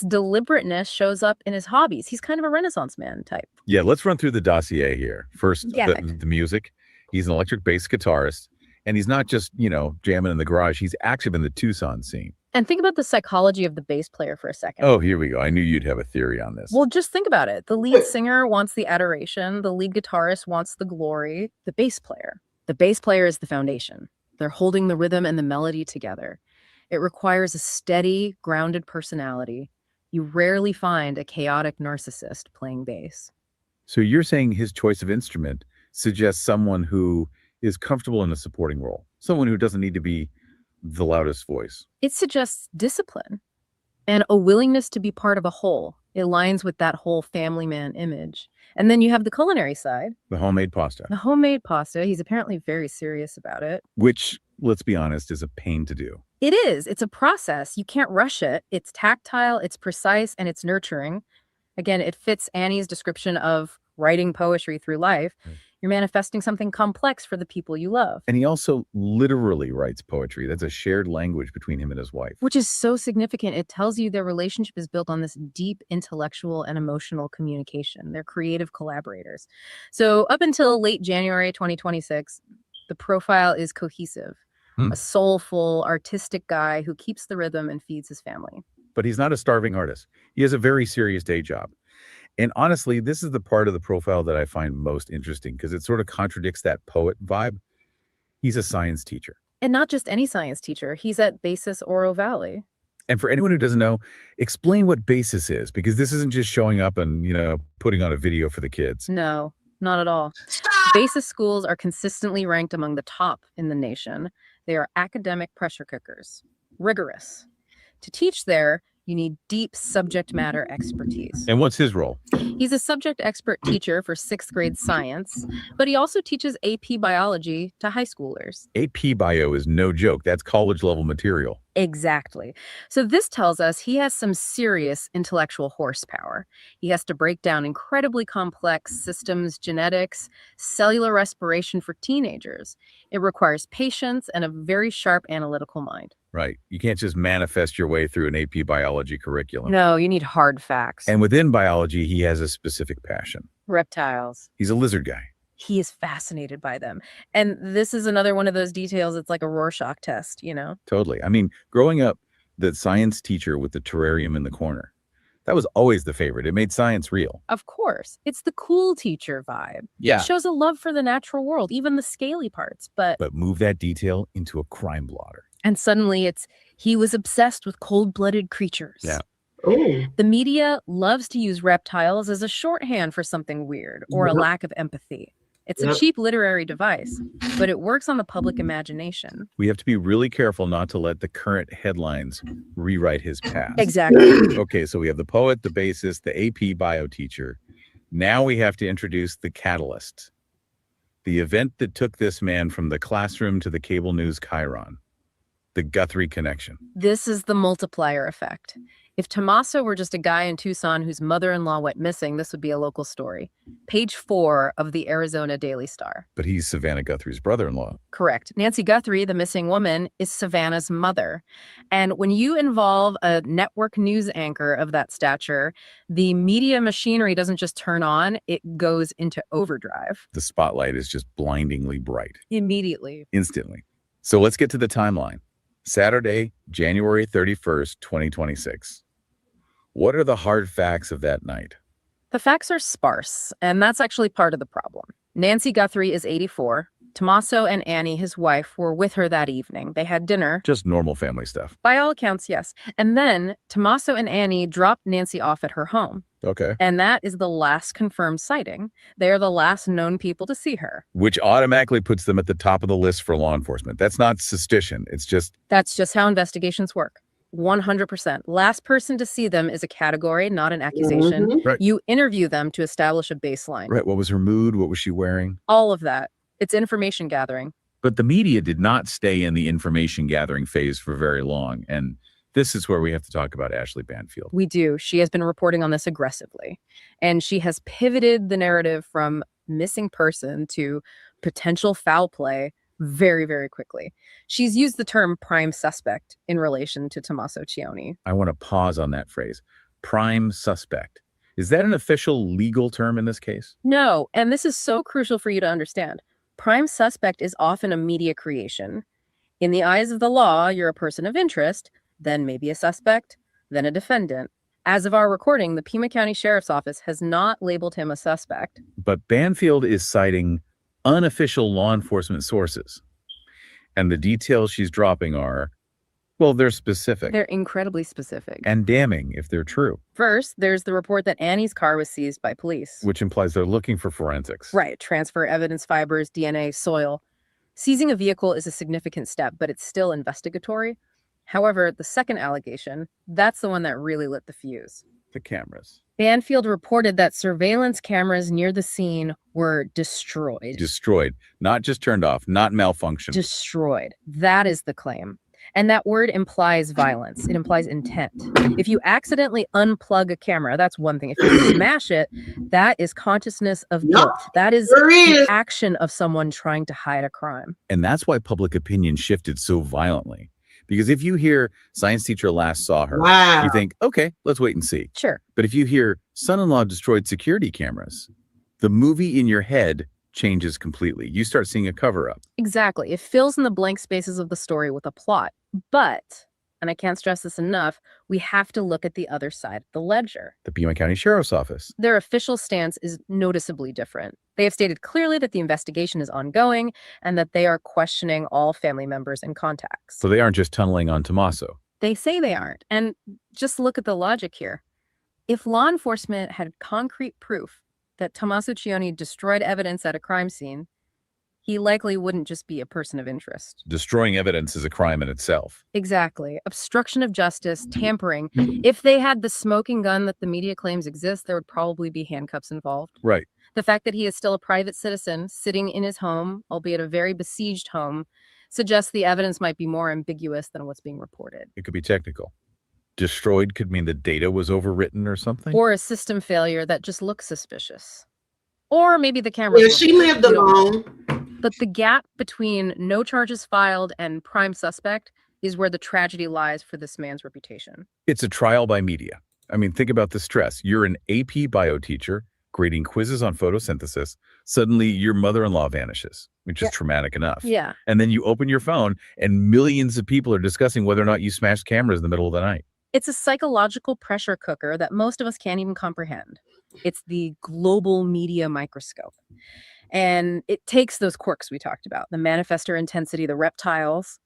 deliberateness shows up in his hobbies. He's kind of a Renaissance man type. Yeah, let's run through the dossier here. First, Yeah. the music. He's an electric bass guitarist. And he's not just, jamming in the garage. He's active in the Tucson scene. And think about the psychology of the bass player for a second. Oh, here we go. I knew you'd have a theory on this. Well, just think about it. The lead singer wants the adoration. The lead guitarist wants the glory. The bass player is the foundation. They're holding the rhythm and the melody together. It requires a steady, grounded personality. You rarely find a chaotic narcissist playing bass. So you're saying his choice of instrument suggests someone who is comfortable in a supporting role, someone who doesn't need to be the loudest voice. It suggests discipline and a willingness to be part of a whole. It aligns with that whole family man image. And then you have the culinary side. The homemade pasta. The homemade pasta. He's apparently very serious about it. Which, let's be honest, is a pain to do. It is. It's a process. You can't rush it. It's tactile, it's precise, and it's nurturing. Again, it fits Annie's description of writing poetry through life. You're manifesting something complex for the people you love. And he also literally writes poetry. That's a shared language between him and his wife. Which is so significant. It tells you their relationship is built on this deep intellectual and emotional communication. They're creative collaborators. So up until late January 2026, the profile is cohesive. A soulful, artistic guy who keeps the rhythm and feeds his family. But he's not a starving artist. He has a very serious day job. And honestly, this is the part of the profile that I find most interesting because it sort of contradicts that poet vibe. He's a science teacher. And not just any science teacher. He's at Basis Oro Valley. And for anyone who doesn't know, explain what Basis is, because this isn't just showing up and, putting on a video for the kids. No, not at all. Basis schools are consistently ranked among the top in the nation. They are academic pressure cookers, rigorous. To teach there, you need deep subject matter expertise. And what's his role? He's a subject expert teacher for 6th grade science, but he also teaches AP biology to high schoolers. AP bio is no joke. That's college level material. Exactly. So this tells us he has some serious intellectual horsepower. He has to break down incredibly complex systems, genetics, cellular respiration for teenagers. It requires patience and a very sharp analytical mind. Right. You can't just manifest your way through an AP biology curriculum. No, you need hard facts. And within biology, he has a specific passion. Reptiles. He's a lizard guy. He is fascinated by them. And this is another one of those details. It's like a Rorschach test, Totally. I mean, growing up, the science teacher with the terrarium in the corner, that was always the favorite. It made science real. Of course. It's the cool teacher vibe. Yeah. It shows a love for the natural world, even the scaly parts. But move that detail into a crime blotter. And suddenly he was obsessed with cold-blooded creatures. Yeah. Ooh. The media loves to use reptiles as a shorthand for something weird or a lack of empathy. It's a cheap literary device, but it works on the public imagination. We have to be really careful not to let the current headlines rewrite his past. Exactly. Okay, so we have the poet, the bassist, the AP bio teacher. Now we have to introduce the catalyst, the event that took this man from the classroom to the cable news chyron, The Guthrie connection. This is the multiplier effect. If Tommaso were just a guy in Tucson whose mother-in-law went missing, this would be a local story. Page 4 of the Arizona Daily Star. But he's Savannah Guthrie's brother-in-law. Correct. Nancy Guthrie, the missing woman, is Savannah's mother. And when you involve a network news anchor of that stature, the media machinery doesn't just turn on, it goes into overdrive. The spotlight is just blindingly bright. Immediately. Instantly. So let's get to the timeline. Saturday, January 31st, 2026. What are the hard facts of that night? The facts are sparse, and that's actually part of the problem. Nancy Guthrie is 84. Tommaso and Annie, his wife, were with her that evening. They had dinner. Just normal family stuff. By all accounts, yes. And then Tommaso and Annie dropped Nancy off at her home. Okay. And that is the last confirmed sighting. They are the last known people to see her. Which automatically puts them at the top of the list for law enforcement. That's not suspicion. It's just... That's just how investigations work. 100%. Last person to see them is a category, not an accusation. Mm-hmm. Right. You interview them to establish a baseline. Right. What was her mood? What was she wearing? All of that. It's information gathering. But the media did not stay in the information gathering phase for very long. And this is where we have to talk about Ashley Banfield. We do. She has been reporting on this aggressively. And she has pivoted the narrative from missing person to potential foul play very, very quickly. She's used the term prime suspect in relation to Tommaso Cioni. I want to pause on that phrase. Prime suspect. Is that an official legal term in this case? No, and this is so crucial for you to understand. Prime suspect is often a media creation. In the eyes of the law, you're a person of interest, then maybe a suspect, then a defendant. As of our recording, the Pima County Sheriff's Office has not labeled him a suspect. But Banfield is citing unofficial law enforcement sources. And the details she's dropping are, well, they're specific. They're incredibly specific. And damning if they're true. First, there's the report that Annie's car was seized by police. Which implies they're looking for forensics. Right. Transfer evidence, fibers, DNA, soil. Seizing a vehicle is a significant step, but it's still investigatory. However, the second allegation, that's the one that really lit the fuse. The cameras. Banfield reported that surveillance cameras near the scene were destroyed. Destroyed. Not just turned off, not malfunctioned. Destroyed. That is the claim. And that word implies violence. It implies intent. If you accidentally unplug a camera, that's one thing. If you smash it, that is consciousness of guilt. That is the action of someone trying to hide a crime. And that's why public opinion shifted so violently. Because if you hear science teacher last saw her, you think, okay, let's wait and see. Sure. But if you hear son-in-law destroyed security cameras, the movie in your head changes completely. You start seeing a cover-up. Exactly. It fills in the blank spaces of the story with a plot. But, and I can't stress this enough, we have to look at the other side of the ledger. The Pima County Sheriff's Office. Their official stance is noticeably different. They have stated clearly that the investigation is ongoing and that they are questioning all family members and contacts. So they aren't just tunneling on Tommaso. They say they aren't. And just look at the logic here. If law enforcement had concrete proof that Tommaso Cioni destroyed evidence at a crime scene, he likely wouldn't just be a person of interest. Destroying evidence is a crime in itself. Exactly. Obstruction of justice, tampering. If they had the smoking gun that the media claims exists, there would probably be handcuffs involved. Right. The fact that he is still a private citizen sitting in his home, albeit a very besieged home, suggests the evidence might be more ambiguous than what's being reported. It could be technical. Destroyed could mean the data was overwritten or something. Or a system failure that just looks suspicious. Or maybe the camera. Yeah, she lived alone. But the gap between no charges filed and prime suspect is where the tragedy lies for this man's reputation. It's a trial by media. I mean, think about the stress. You're an AP bio teacher grading quizzes on photosynthesis. Suddenly your mother-in-law vanishes, which is traumatic enough. Yeah. And then you open your phone and millions of people are discussing whether or not you smashed cameras in the middle of the night. It's a psychological pressure cooker that most of us can't even comprehend. It's the global media microscope. And it takes those quirks we talked about, the manifestor intensity, the reptiles,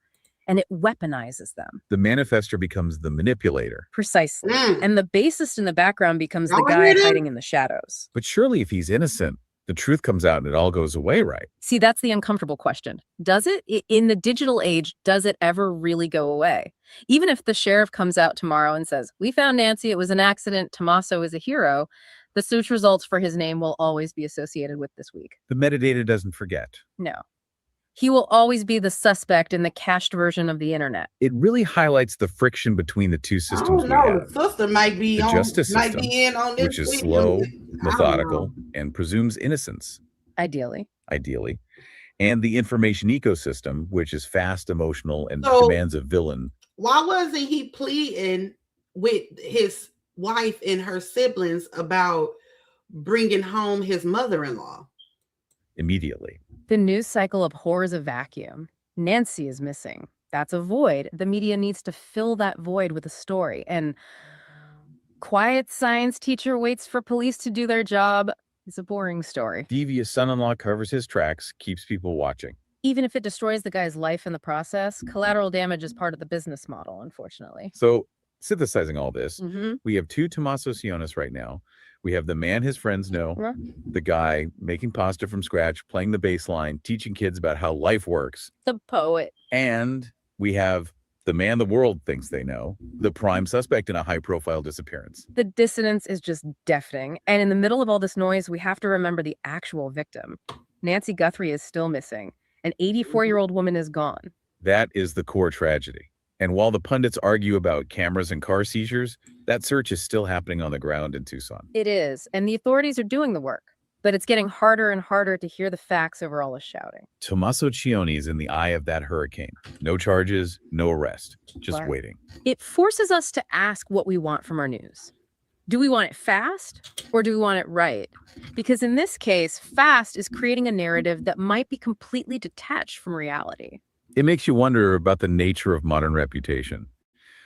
and it weaponizes them. The manifestor becomes the manipulator. Precisely. And the bassist in the background becomes the guy hiding in the shadows. But surely if he's innocent, the truth comes out and it all goes away, right? See, that's the uncomfortable question. Does it? In the digital age, does it ever really go away? Even if the sheriff comes out tomorrow and says, we found Nancy, it was an accident, Tommaso is a hero, the search results for his name will always be associated with this week. The metadata doesn't forget. No. He will always be the suspect in the cached version of the internet. It really highlights the friction between the two I systems don't we know. have. The sister might be The on, justice might system, be in on this which is with slow, him. I don't methodical, know. and presumes innocence, Ideally. and the information ecosystem, which is fast, emotional, and So- demands a villain. Why wasn't he pleading with his wife and her siblings about bringing home his mother-in-law? Immediately. The news cycle abhors a vacuum. Nancy is missing. That's a void. The media needs to fill that void with a story. And quiet science teacher waits for police to do their job is a boring story. Devious son-in-law covers his tracks, keeps people watching. Even if it destroys the guy's life in the process, collateral damage is part of the business model, unfortunately. So, synthesizing all this, Mm-hmm. we have two Tommaso Sionis right now. We have the man his friends know, the guy making pasta from scratch, playing the bass line, teaching kids about how life works. The poet. And we have the man the world thinks they know, the prime suspect in a high-profile disappearance. The dissonance is just deafening. And in the middle of all this noise, we have to remember the actual victim. Nancy Guthrie is still missing. An 84-year-old woman is gone. That is the core tragedy. And while the pundits argue about cameras and car seizures, that search is still happening on the ground in Tucson. It is, and the authorities are doing the work. But it's getting harder and harder to hear the facts over all the shouting. Tommaso Cioni is in the eye of that hurricane. No charges, no arrest, just waiting. It forces us to ask what we want from our news. Do we want it fast or do we want it right? Because in this case, fast is creating a narrative that might be completely detached from reality. It makes you wonder about the nature of modern reputation.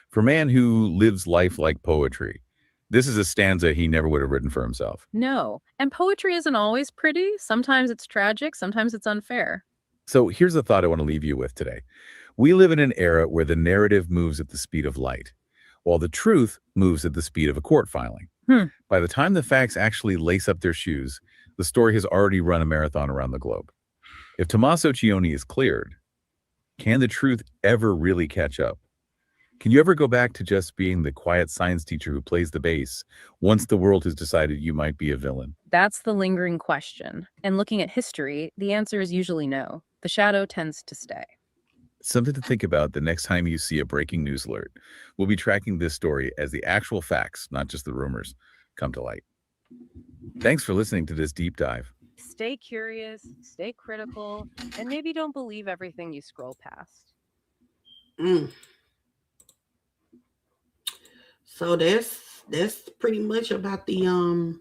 For a man who lives life like poetry, this is a stanza he never would have written for himself. No, and poetry isn't always pretty. Sometimes it's tragic, sometimes it's unfair. So here's the thought I want to leave you with today. We live in an era where the narrative moves at the speed of light, while the truth moves at the speed of a court filing. By the time the facts actually lace up their shoes, the story has already run a marathon around the globe. If Tommaso Cioni is cleared, can the truth ever really catch up? Can you ever go back to just being the quiet science teacher who plays the bass once the world has decided you might be a villain? That's the lingering question. And looking at history, the answer is usually no. The shadow tends to stay. Something to think about the next time you see a breaking news alert. We'll be tracking this story as the actual facts, not just the rumors, come to light. Thanks for listening to this deep dive. Stay curious, stay critical, and maybe don't believe everything you scroll past. So that's pretty much about the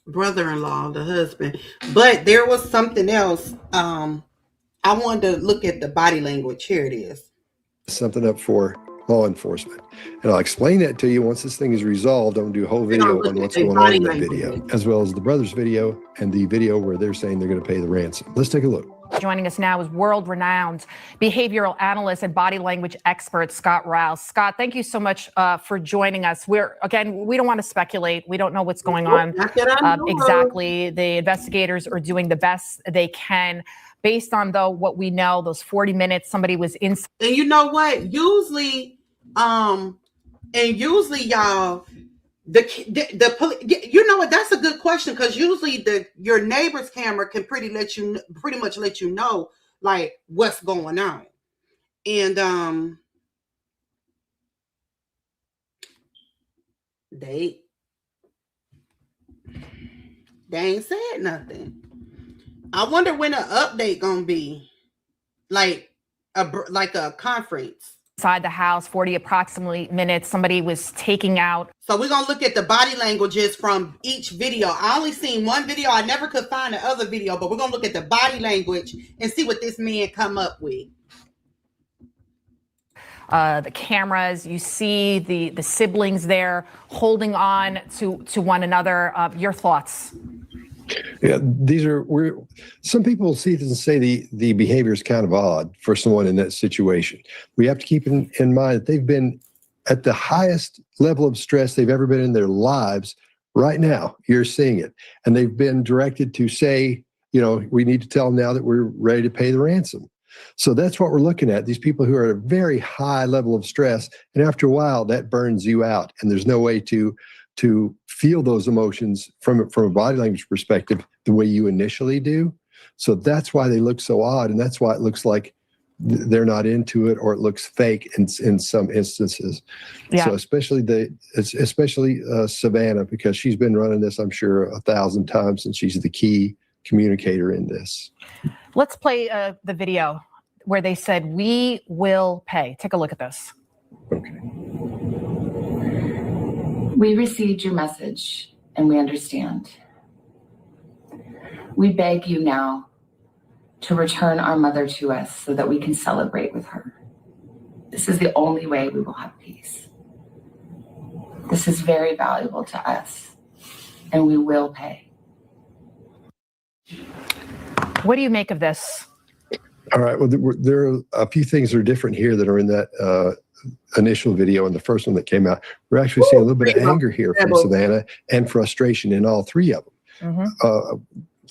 brother-in-law, the husband. But there was something else. I wanted to look at the body language. Here it is. Something up for law enforcement. And I'll explain that to you once this thing is resolved. I'm going to do a whole video on what's going on in that video, as well as the brother's video and the video where they're saying they're going to pay the ransom. Let's take a look. Joining us now is world-renowned behavioral analyst and body language expert, Scott Rouse. Scott, thank you so much for joining us. We don't want to speculate. We don't know what's going on exactly. The investigators are doing the best they can. Based on what we know, those 40 minutes, somebody was in. And you know what? Usually, y'all, you know what? That's a good question, because usually your neighbor's camera can pretty much let you know like what's going on. And they ain't said nothing. I wonder when an update gonna be, like a conference. Inside the house, 40 approximately minutes, somebody was taking out. So we're gonna look at the body languages from each video. I only seen one video. I never could find the other video, but we're gonna look at the body language and see what this man come up with. The cameras, you see the siblings there holding on to one another. Your thoughts? Yeah, some people see this and say the behavior is kind of odd for someone in that situation. We have to keep in mind that they've been at the highest level of stress they've ever been in their lives. Right now, you're seeing it. And they've been directed to say, we need to tell them now that we're ready to pay the ransom. So that's what we're looking at. These people who are at a very high level of stress. And after a while, that burns you out. And there's no way to feel those emotions from a body language perspective the way you initially do. So that's why they look so odd, and that's why it looks like they're not into it, or it looks fake in some instances. Yeah. So especially Savannah, because she's been running this, I'm sure, 1,000 times, and she's the key communicator in this. Let's play the video where they said, "We will pay." Take a look at this. Okay. We received your message and we understand. We beg you now to return our mother to us so that we can celebrate with her. This is the only way we will have peace. This is very valuable to us, and we will pay. What do you make of this? All right. Well, there are a few things that are different here that are in that initial video and the first one that came out. We're actually seeing a little bit of anger here from Savannah and frustration in all three of them.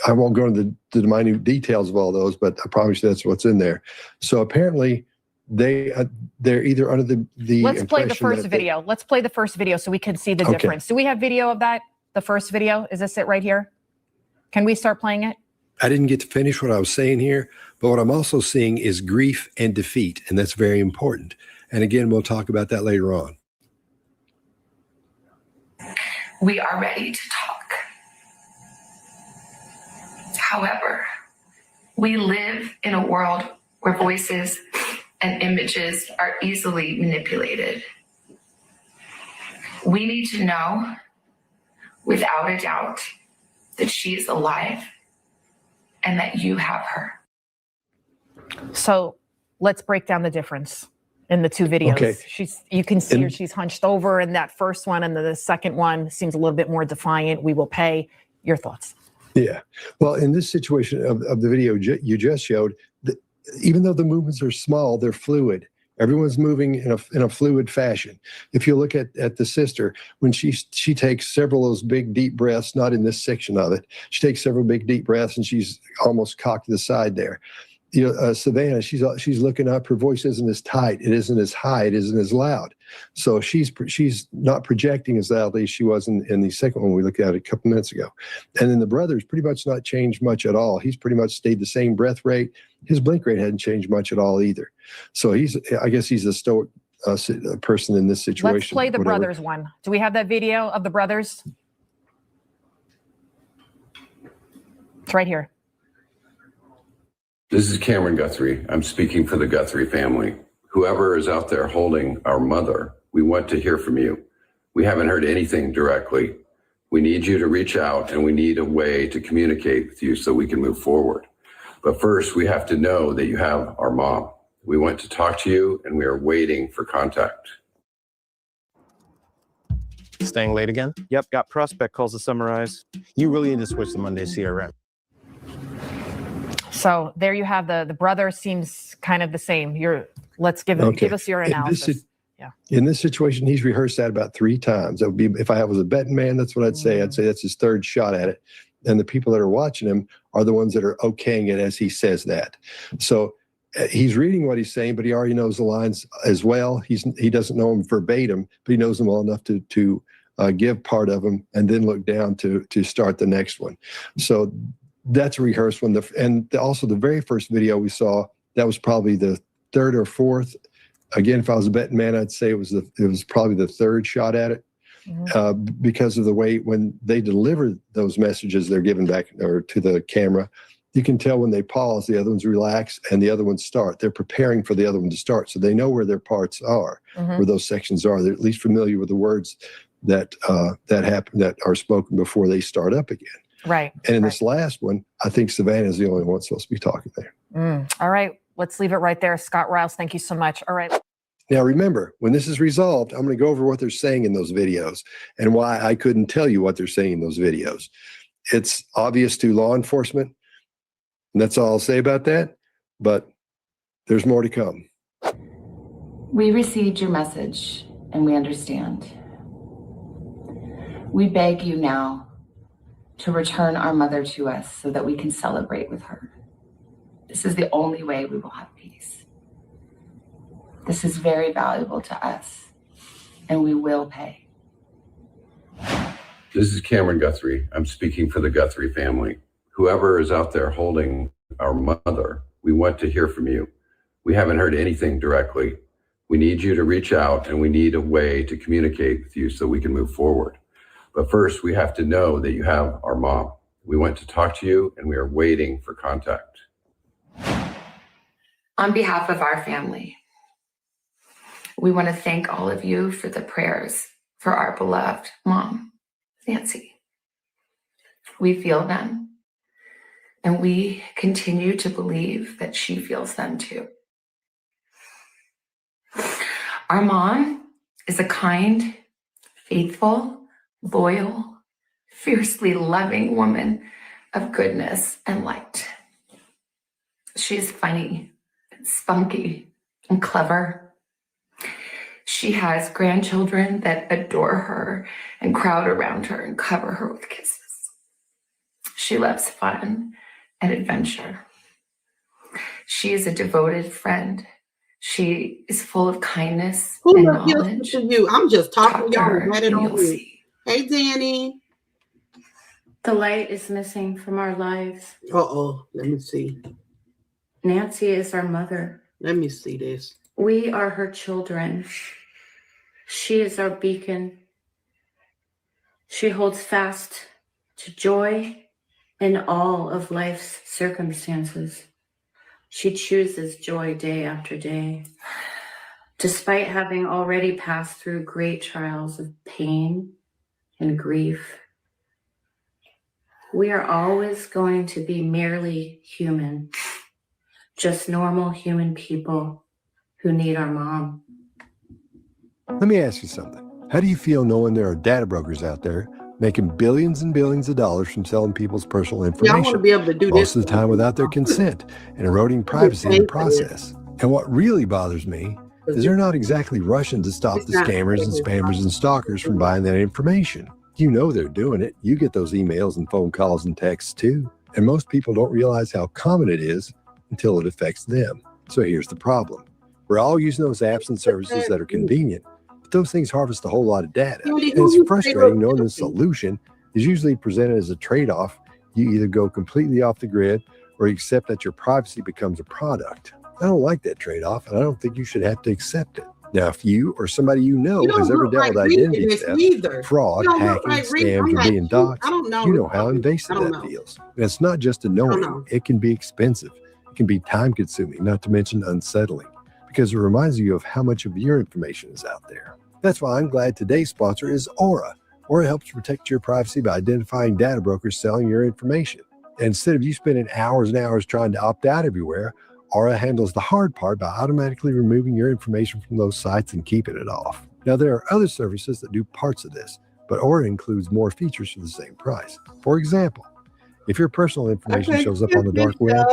I won't go into the minute details of all those, but I promise you that's what's in there. So apparently they're either under the Let's play the first video. Let's play the first video so we can see the difference. Do we have video of that? The first video? Is this it right here? Can we start playing it? I didn't get to finish what I was saying here, but what I'm also seeing is grief and defeat, and that's very important. And again, we'll talk about that later on. We are ready to talk. However, we live in a world where voices and images are easily manipulated. We need to know, without a doubt, that she is alive and that you have her. So let's break down the difference in the two videos. Okay. You can see her, she's hunched over in that first one, and the second one seems a little bit more defiant. We will pay. Your thoughts? Yeah. Well, in this situation of the video you just showed, even though the movements are small, they're fluid. Everyone's moving in a fluid fashion. If you look at the sister, when she takes several of those big, deep breaths, not in this section of it, she takes several big, deep breaths, and she's almost cocked to the side there. Savannah, she's looking up. Her voice isn't as tight. It isn't as high. It isn't as loud. So she's not projecting as loudly as she was in the second one we looked at a couple minutes ago. And then the brother's pretty much not changed much at all. He's pretty much stayed the same breath rate. His blink rate hadn't changed much at all either. So I guess he's a stoic person in this situation. Let's play the brothers one. Do we have that video of the brothers? It's right here. This is Cameron Guthrie. I'm speaking for the Guthrie family. Whoever is out there holding our mother, we want to hear from you. We haven't heard anything directly. We need you to reach out, and we need a way to communicate with you so we can move forward. But first, we have to know that you have our mom. We want to talk to you, and we are waiting for contact. Staying late again? Yep, got prospect calls to summarize. You really need to switch to Monday CRM. So there you have the brother seems kind of the same. Let's give us your analysis. In this situation, he's rehearsed that about 3 times. That would be, if I was a betting man, that's what I'd say. I'd say that's his third shot at it. And the people that are watching him are the ones that are okaying it as he says that. So he's reading what he's saying, but he already knows the lines as well. He doesn't know them verbatim, but he knows them well enough to give part of them and then look down to start the next one. So that's a rehearsed one. And also the very first video we saw, that was probably the third or fourth. Again, if I was a betting man, I'd say it was probably the third shot at it, because of the way when they deliver those messages they're giving back or to the camera, you can tell when they pause, the other ones relax and the other ones start. They're preparing for the other one to start, so they know where their parts are, where those sections are. They're at least familiar with the words that happen, that are spoken before they start up again. Right. And in this last one, I think Savannah is the only one supposed to be talking there. All right. Let's leave it right there. Scott Rouse, thank you so much. All right. Now, remember, when this is resolved, I'm going to go over what they're saying in those videos and why I couldn't tell you what they're saying in those videos. It's obvious to law enforcement, and that's all I'll say about that, but there's more to come. We received your message, and we understand. We beg you now to return our mother to us so that we can celebrate with her. This is the only way we will have peace. This is very valuable to us, and we will pay. This is Cameron Guthrie. I'm speaking for the Guthrie family. whoever is out there holding our mother, we want to hear from you. We haven't heard anything directly. We need you to reach out, and we need a way to communicate with you so we can move forward. But first, we have to know that you have our mom. We want to talk to you, and we are waiting for contact. On behalf of our family, we want to thank all of you for the prayers for our beloved mom, Nancy. We feel them, and we continue to believe that she feels them too. Our mom is a kind, faithful, loyal, fiercely loving woman of goodness and light. She's funny, spunky, and clever. She has grandchildren that adore her and crowd around her and cover her with kisses. She loves fun and adventure. She is a devoted friend. She is full of kindness and knowledge. To you? I'm just talking to y'all. her Let it and on you'll you. see. Hey, Danny. The light is missing from our lives. Uh-oh. Let me see. Nancy is our mother. Let me see this. We are her children. She is our beacon. She holds fast to joy in all of life's circumstances. She chooses joy day after day. Despite having already passed through great trials of pain and grief, we are always going to be merely human, just normal human people who need our mom. Let me ask you something. How do you feel knowing there are data brokers out there making billions and billions of dollars from selling people's personal information? Yeah, I want to be able to do most this of the time without their consent and eroding privacy in the process. And what really bothers me is they're not exactly rushing to stop the scammers and spammers and stalkers from buying that information. You know they're doing it. You get those emails and phone calls and texts too. And most people don't realize how common it is until it affects them. So here's the problem. We're all using those apps and services that are convenient, but those things harvest a whole lot of data. And it's frustrating knowing the solution is usually presented as a trade-off. You either go completely off the grid or you accept that your privacy becomes a product. I don't like that trade-off, and I don't think you should have to accept it. Now, if you or somebody you know has ever dealt with identity theft, fraud, hacking, scams, or being doxxed, you know how invasive that feels. And it's not just annoying, it can be expensive. It can be time-consuming, not to mention unsettling, because it reminds you of how much of your information is out there. That's why I'm glad today's sponsor is Aura. Aura helps protect your privacy by identifying data brokers selling your information. And instead of you spending hours and hours trying to opt out everywhere, Aura handles the hard part by automatically removing your information from those sites and keeping it off. Now, there are other services that do parts of this, but Aura includes more features for the same price. For example, if your personal information shows up on the dark web,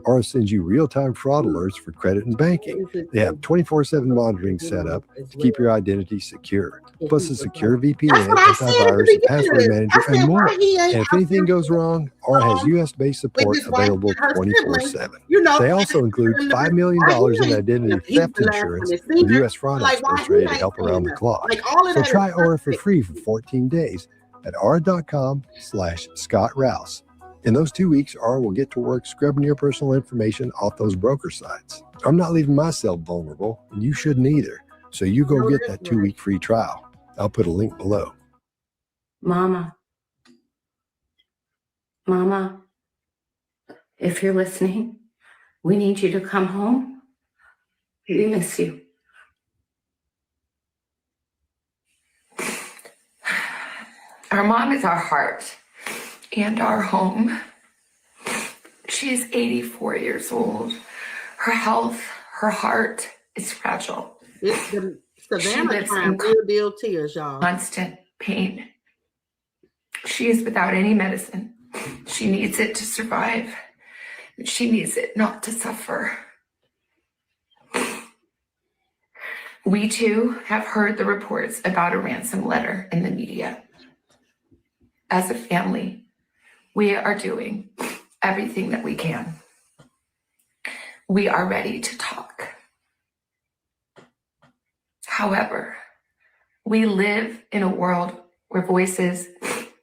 Aura sends you real-time fraud alerts for credit and banking. They have 24/7 monitoring set up to keep your identity secure, plus a secure VPN, antivirus, and password manager, and more. And if anything goes wrong, Aura has US-based support available 24/7. They also include $5 million in identity theft insurance with US fraud experts ready to help around the clock. So try Aura for free for 14 days at aura.com/Scott Rouse. In those 2 weeks, Aura will get to work scrubbing your personal information off those broker sites. I'm not leaving myself vulnerable, and you shouldn't either. So you go get that 2-week free trial. I'll put a link below. Mama, if you're listening, we need you to come home. We miss you. Our mom is our heart and our home. She is 84 years old. Her health, her heart is fragile. Savannah crying real deal tears, y'all. Constant pain. She is without any medicine. She needs it to survive. She needs it not to suffer. We too have heard the reports about a ransom letter in the media. As a family, we are doing everything that we can. We are ready to talk. However, we live in a world where voices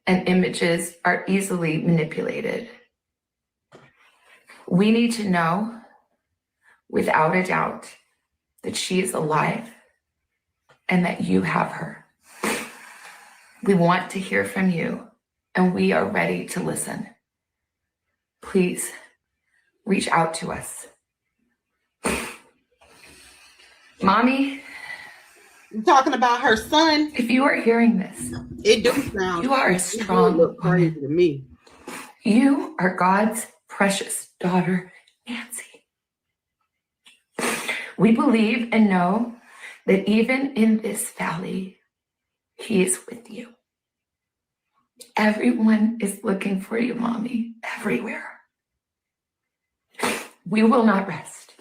and images are easily manipulated. We need to know without a doubt that she is alive and that you have her. We want to hear from you, and we are ready to listen. Please reach out to us. Mommy, I'm talking about her son. if you are hearing this, it do sound. You are a strong look crazy woman. to me. You are God's precious daughter, Nancy. We believe and know that even in this valley, He is with you. Everyone is looking for you, Mommy, everywhere. We will not rest.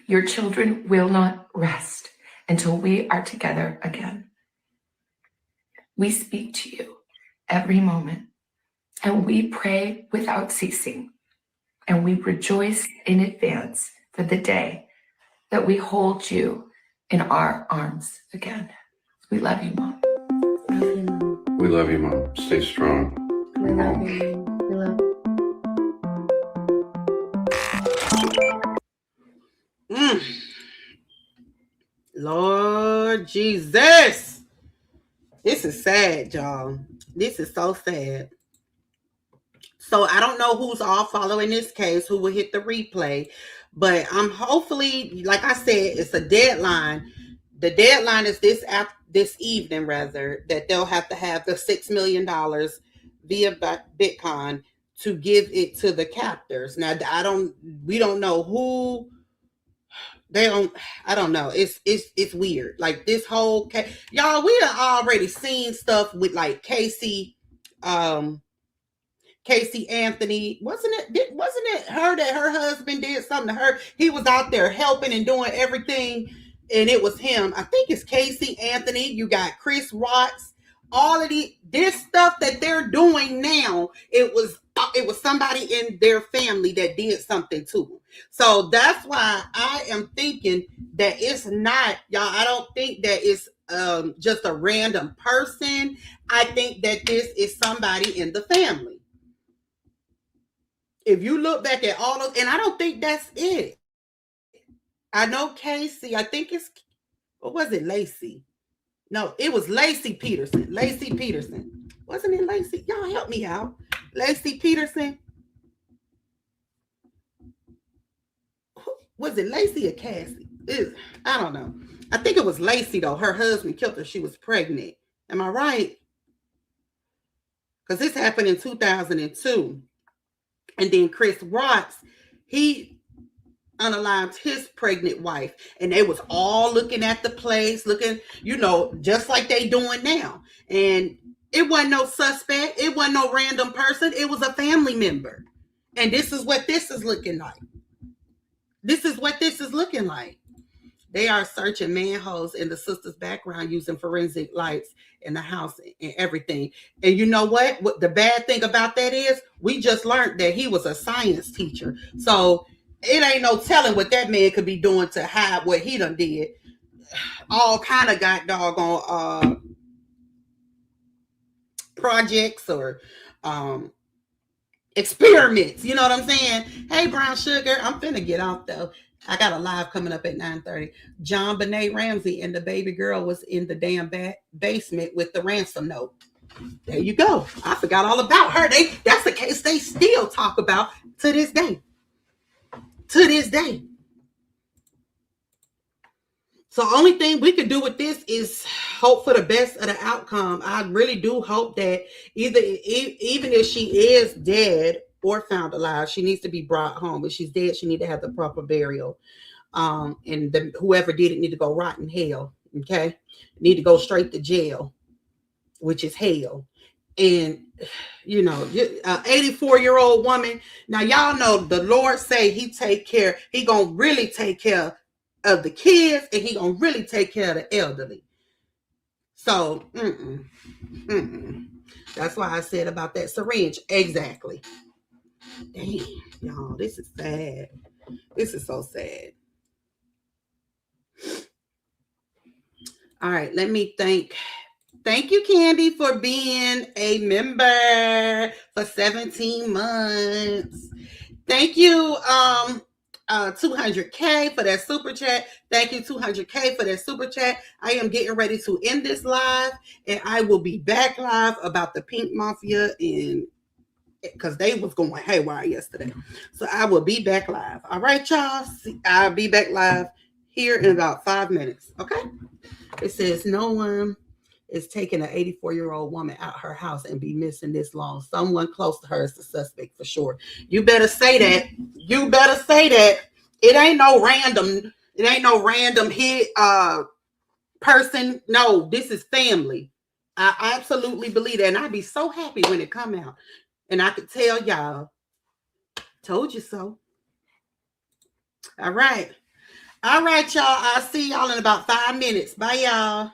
Your children will not rest until we are together again. We speak to you every moment, and we pray without ceasing, and we rejoice in advance for the day that we hold you in our arms again. We love you, Mom. We love you, Mom. Stay strong. We love you. We love you. Lord Jesus. This is sad, y'all. This is so sad. So I don't know who's all following this case, who will hit the replay, but I'm hopefully, like I said, it's a deadline. The deadline is this evening, rather, that they'll have to have the $6 million via Bitcoin to give it to the captors. Now, we don't know who. I don't know. It's weird. Like this whole case, y'all, we have already seen stuff with like Casey Anthony. Wasn't it her that her husband did something to her? He was out there helping and doing everything, and it was him. I think it's Casey Anthony. You got Chris Watts. All of this stuff that they're doing now, it was somebody in their family that did something to them. So that's why I am thinking that it's not, y'all. I don't think that it's just a random person. I think that this is somebody in the family. If you look back at all of, and I don't think that's it. I know Casey. I think what was it, Lacey? No, it was Lacey Peterson. Lacey Peterson. Wasn't it Lacey? Y'all help me out. Lacey Peterson. Was it Lacey or Cassie? I don't know. I think it was Lacey, though. Her husband killed her. She was pregnant. Am I right? Because this happened in 2002. And then Chris Watts, he unalived his pregnant wife. And they was all looking at the place, looking, just like they doing now. And it wasn't no suspect. It wasn't no random person. It was a family member. And this is what this is looking like. This is what this is looking like. They are searching manholes in the sister's background using forensic lights in the house and everything. And you know what? What the bad thing about that is we just learned that he was a science teacher. So it ain't no telling what that man could be doing to hide what he done did. All kind of got doggone projects or experiments. You know what I'm saying? Hey, Brown Sugar, I'm finna get off though. I got a live coming up at 9:30. John Benet Ramsey and the baby girl was in the damn basement with the ransom note. There you go. I forgot all about her. That's the case they still talk about to this day. To this day. So only thing we could do with this is hope for the best of the outcome. I really do hope that even if she is dead or found alive, she needs to be brought home. If she's dead, she needs to have the proper burial. And whoever did it need to go rot in hell. Okay, need to go straight to jail, which is hell. And 84-year-old woman. Now y'all know the Lord say He gonna really take care of the kids, and He gonna really take care of the elderly. So that's why I said about that syringe. Exactly. Damn, y'all, this is sad. This is so sad. All right, let me thank you, Candy, for being a member for 17 months. Thank you, 200K for that super chat. Thank you, 200K for that super chat. I am getting ready to end this live, and I will be back live about the Pink Mafia because they was going haywire yesterday. So I will be back live. All right, y'all. I'll be back live here in about 5 minutes. Okay. It says no one is taking an 84-year-old woman out her house and be missing this long. Someone close to her is the suspect for sure. You better say that. You better say that. It ain't no random hit person. No, this is family. I absolutely believe that. And I'd be so happy when it come out. And I could tell y'all, told you so. All right. All right, y'all. I'll see y'all in about 5 minutes. Bye, y'all.